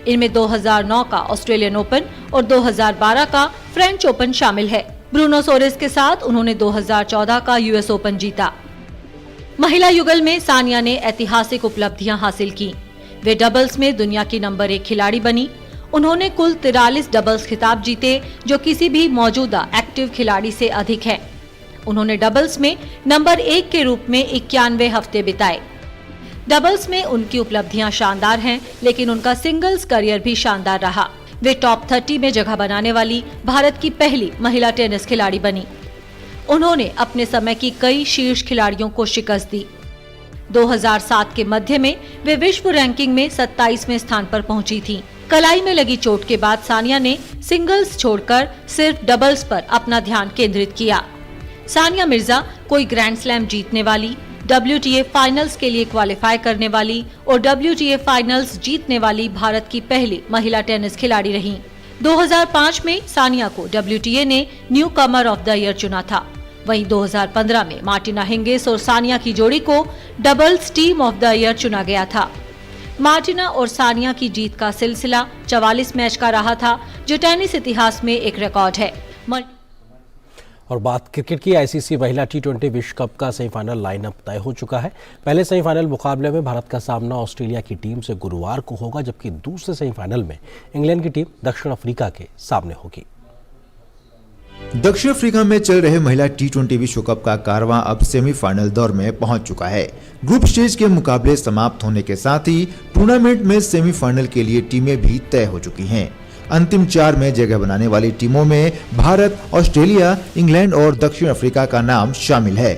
इनमें 2009 का ऑस्ट्रेलियन ओपन और 2012 का फ्रेंच ओपन शामिल है। ब्रूनो सोरेस के साथ उन्होंने 2014 का US ओपन जीता। महिला युगल में सानिया ने ऐतिहासिक उपलब्धियां हासिल की। वे डबल्स में दुनिया की नंबर 1 खिलाड़ी बनी। उन्होंने कुल 43 डबल्स खिताब जीते, जो किसी भी मौजूदा एक्टिव खिलाड़ी से अधिक है। उन्होंने डबल्स में नंबर 1 के रूप में 91 हफ्ते बिताए। डबल्स में उनकी उपलब्धियां शानदार हैं, लेकिन उनका सिंगल्स करियर भी शानदार रहा। वे टॉप 30 में जगह बनाने वाली भारत की पहली महिला टेनिस खिलाड़ी बनी। उन्होंने अपने समय की कई शीर्ष खिलाड़ियों को शिकस्त दी। 2007 के मध्य में वे विश्व रैंकिंग में 27वें स्थान पर पहुंची थीं। कलाई में लगी चोट के बाद सानिया ने सिंगल्स छोड़कर सिर्फ डबल्स पर अपना ध्यान केंद्रित किया। सानिया मिर्जा कोई ग्रैंड स्लैम जीतने वाली, WTA फाइनल्स के लिए क्वालिफाई करने वाली और WTA फाइनल्स जीतने वाली भारत की पहली महिला टेनिस खिलाड़ी रहीं। 2005 में सानिया को WTA ने new Qamar of the year चुना था। वहीं 2015 में मार्टिना हिंगिस और सानिया की जोड़ी को doubles team of the year चुना गया था। मार्टिना और सानिया की जीत का सिलसिला 44 मैच का रहा था, जो टेनिस इतिहास में एक रिकॉर्ड है। और बात क्रिकेट की, ICC महिला T20 विश्व कप का सेमीफाइनल लाइनअप तय हो चुका है। पहले सेमीफाइनल मुकाबले में भारत का सामना ऑस्ट्रेलिया की टीम से गुरुवार को होगा, जबकि दूसरे सेमीफाइनल में इंग्लैंड की टीम दक्षिण अफ्रीका के सामने होगी। दक्षिण अफ्रीका में चल रहे महिला T20 विश्व कप का कारवां अब सेमीफाइनल दौर में पहुंच चुका है। ग्रुप स्टेज के मुकाबले समाप्त होने के साथ ही टूर्नामेंट में सेमीफाइनल के लिए टीमें भी तय हो चुकी हैं। अंतिम 4 में जगह बनाने वाली टीमों में भारत, ऑस्ट्रेलिया, इंग्लैंड और दक्षिण अफ्रीका का नाम शामिल है।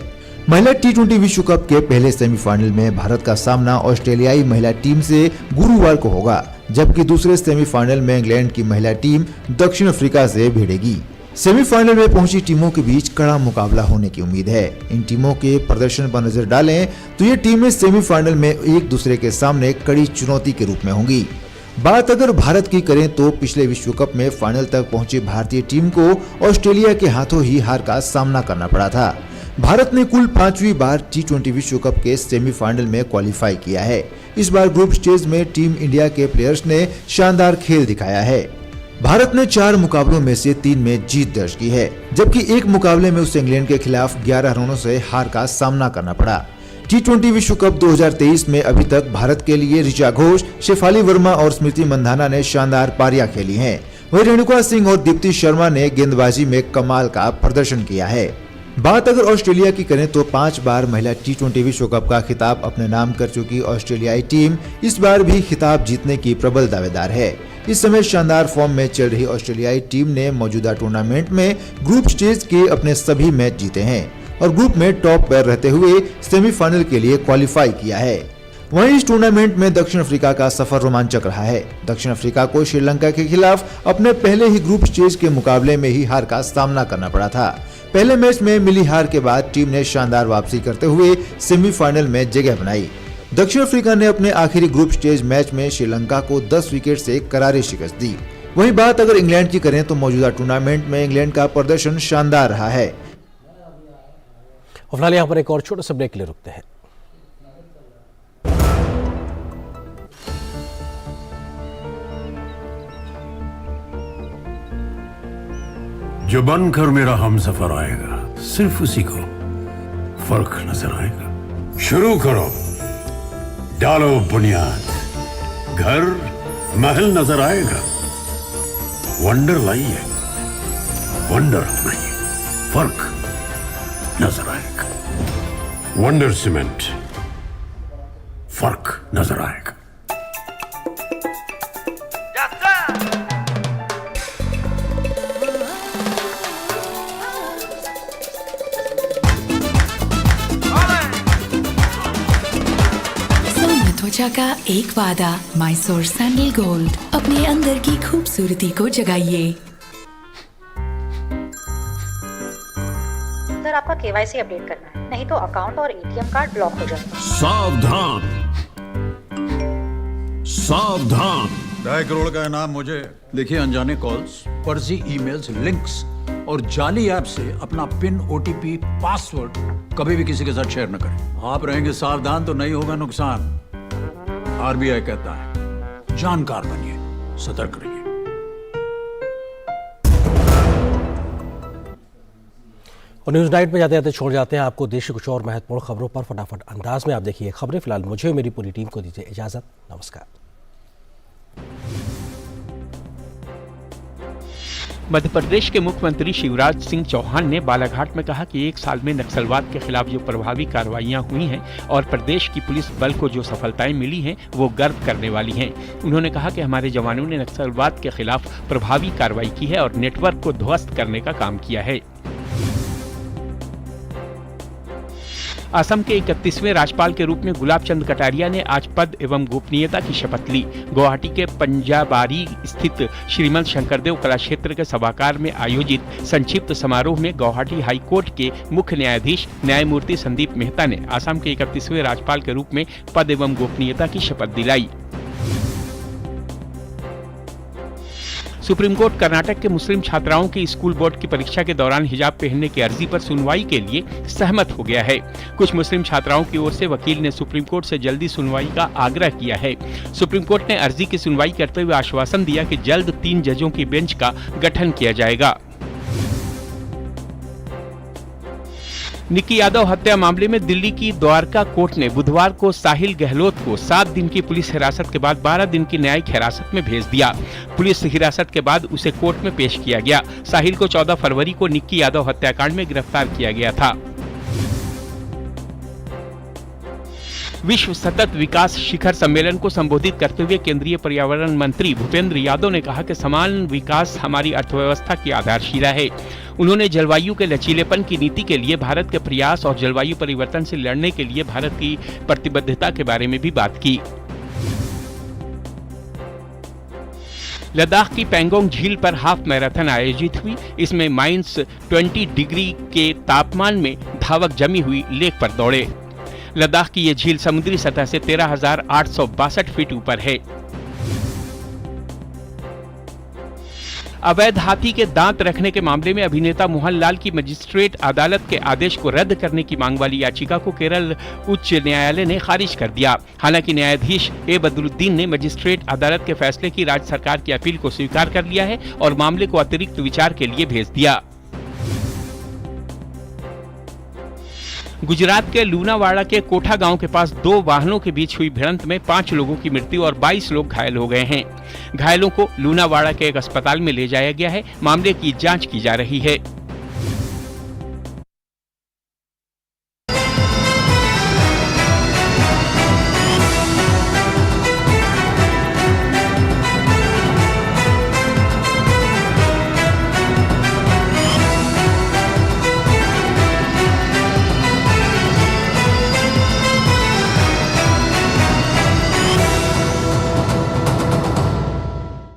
महिला T20 विश्व कप के पहले सेमीफाइनल में भारत का सामना ऑस्ट्रेलियाई महिला टीम से गुरुवार को होगा, जबकि दूसरे सेमीफाइनल में इंग्लैंड की महिला टीम दक्षिण अफ्रीका से भिड़ेगी। सेमीफाइनल में पहुंची टीमों के बीच कड़ा मुकाबला होने की उम्मीद है। इन टीमों के प्रदर्शन पर नजर डालें तो ये टीमें सेमीफाइनल में एक दूसरे के सामने कड़ी चुनौती के रूप में होंगी। बात अगर भारत की करें तो पिछले विश्व कप में फाइनल तक पहुंची भारतीय टीम को ऑस्ट्रेलिया के हाथों ही हार का सामना करना पड़ा था। भारत ने कुल 5वीं बार T20 विश्व कप के सेमीफाइनल में क्वालिफाई किया है। इस बार ग्रुप स्टेज में टीम इंडिया के प्लेयर्स ने शानदार खेल दिखाया है। भारत ने 4 मुकाबलों में से 3 में जीत दर्ज की है, जबकि एक मुकाबले में उसे इंग्लैंड के खिलाफ 11 रनों से हार का सामना करना पड़ा। T20 विश्व कप 2023 में अभी तक भारत के लिए ऋचा घोष, शेफाली वर्मा और स्मृति मंधाना ने शानदार पारियां खेली हैं। वहीं रेणुका सिंह और दीप्ति शर्मा ने गेंदबाजी में कमाल का प्रदर्शन किया है। बात अगर ऑस्ट्रेलिया की करें तो 5 बार महिला T20 विश्व कप का खिताब अपने नाम कर चुकी ऑस्ट्रेलियाई टीम इस बार भी खिताब जीतने की प्रबल दावेदार है। इस समय शानदार फॉर्म में चल रही ऑस्ट्रेलियाई टीम ने मौजूदा टूर्नामेंट में ग्रुप स्टेज के अपने सभी मैच जीते हैं और ग्रुप में टॉप पर रहते हुए सेमीफाइनल के लिए क्वालिफाई किया है। वहीं इस टूर्नामेंट में दक्षिण अफ्रीका का सफर रोमांचक रहा है। दक्षिण अफ्रीका को श्रीलंका के खिलाफ अपने पहले ही ग्रुप स्टेज के मुकाबले में ही हार का सामना करना पड़ा था। पहले मैच में मिली हार के बाद टीम ने शानदार वापसी करते हुए सेमीफाइनल में जगह बनाई। दक्षिण अफ्रीका ने अपने आखिरी ग्रुप स्टेज मैच में श्रीलंका को 10 विकेट से करारी शिकस्त दी। वहीं बात अगर इंग्लैंड की करें तो मौजूदा टूर्नामेंट में इंग्लैंड का प्रदर्शन शानदार रहा है। फिलहाल यहाँ पर एक और छोटा सा ब्रेक के लिए रुकते हैं। जो बनकर मेरा हमसफर आएगा सिर्फ उसी को फर्क नजर आएगा। शुरू करो, डालो बुनियाद, घर महल नजर आएगा। वंडर लाइए, वंडर नहीं, फर्क नजर आएगा। वंडर सीमेंट, फर्क नजर आएगा। त्वचा का एक वादा, मैसूर सैंडल गोल्ड, अपने अंदर की खूबसूरती को जगाइए। सर, आपका KYC अपडेट करना है, नहीं तो अकाउंट और ATM कार्ड ब्लॉक हो जाएगा। सावधान, सावधान। 2.5 करोड़ का इनाम मुझे। देखिए, अनजाने कॉल्स, फर्जी ईमेल्स, लिंक्स और जाली ऐप से अपना पिन, OTP, पासवर्ड कभी भी किसी के साथ शेयर न करें। आप रहेंगे सावधान तो नहीं होगा नुकसान। RBI कहता है, जानकार बनिए, सतर्क रहिए। और न्यूज़ नाइट में जाते जाते छोड़ जाते हैं आपको देश की कुछ और महत्वपूर्ण खबरों पर फटाफट अंदाज में आप देखिए खबरें। फिलहाल मुझे और मेरी पूरी टीम को दीजिए इजाजत। नमस्कार। मध्य प्रदेश के मुख्यमंत्री शिवराज सिंह चौहान ने बालाघाट में कहा कि 1 साल में नक्सलवाद के खिलाफ जो प्रभावी कार्रवाइयां हुई हैं और प्रदेश की पुलिस बल को जो सफलताएं मिली हैं वो गर्व करने वाली हैं। उन्होंने कहा कि हमारे जवानों ने नक्सलवाद के खिलाफ प्रभावी कार्रवाई की है और नेटवर्क को ध्वस्त करने का काम किया है। असम के 31वें राज्यपाल के रूप में गुलाब चंद कटारिया ने आज पद एवं गोपनीयता की शपथ ली। गुवाहाटी के पंजाबारी स्थित श्रीमंत शंकरदेव कला क्षेत्र के सभागार में आयोजित संक्षिप्त समारोह में गुवाहाटी हाई कोर्ट के मुख्य न्यायाधीश न्यायमूर्ति संदीप मेहता ने असम के 31वें राज्यपाल के रूप में पद एवं गोपनीयता की शपथ दिलाई। सुप्रीम कोर्ट कर्नाटक के मुस्लिम छात्राओं की स्कूल बोर्ड की परीक्षा के दौरान हिजाब पहनने की अर्जी पर सुनवाई के लिए सहमत हो गया है। कुछ मुस्लिम छात्राओं की ओर से वकील ने सुप्रीम कोर्ट से जल्दी सुनवाई का आग्रह किया है। सुप्रीम कोर्ट ने अर्जी की सुनवाई करते हुए आश्वासन दिया कि जल्द 3 जजों की बेंच का गठन किया जाएगा। निक्की यादव हत्या मामले में दिल्ली की द्वारका कोर्ट ने बुधवार को साहिल गहलोत को 7 दिन की पुलिस हिरासत के बाद 12 दिन की न्यायिक हिरासत में भेज दिया। पुलिस हिरासत के बाद उसे कोर्ट में पेश किया गया। साहिल को 14 फरवरी को निक्की यादव हत्याकांड में गिरफ्तार किया गया था। विश्व सतत विकास शिखर सम्मेलन को संबोधित करते हुए केंद्रीय पर्यावरण मंत्री भूपेंद्र यादव ने कहा कि समान विकास हमारी अर्थव्यवस्था की आधारशिला है। उन्होंने जलवायु के लचीलेपन की नीति के लिए भारत के प्रयास और जलवायु परिवर्तन से लड़ने के लिए भारत की प्रतिबद्धता के बारे में भी बात की। लद्दाख की पैंगोंग झील पर हाफ मैराथन आयोजित हुई। इसमें -20 डिग्री के तापमान में धावक जमी हुई लेक पर दौड़े। लद्दाख की ये झील समुद्री सतह से 13,862 फीट ऊपर है। अवैध हाथी के दांत रखने के मामले में अभिनेता मोहनलाल की मजिस्ट्रेट अदालत के आदेश को रद्द करने की मांग वाली याचिका को केरल उच्च न्यायालय ने खारिज कर दिया। हालांकि न्यायाधीश ए बदरुद्दीन ने मजिस्ट्रेट अदालत के फैसले की राज्य सरकार की अपील को स्वीकार कर लिया है और मामले को अतिरिक्त विचार के लिए भेज दिया। गुजरात के लूनावाड़ा के कोठा गांव के पास 2 वाहनों के बीच हुई भिड़ंत में 5 लोगों की मृत्यु और 22 लोग घायल हो गए हैं। घायलों को लूनावाड़ा के एक अस्पताल में ले जाया गया है। मामले की जांच की जा रही है।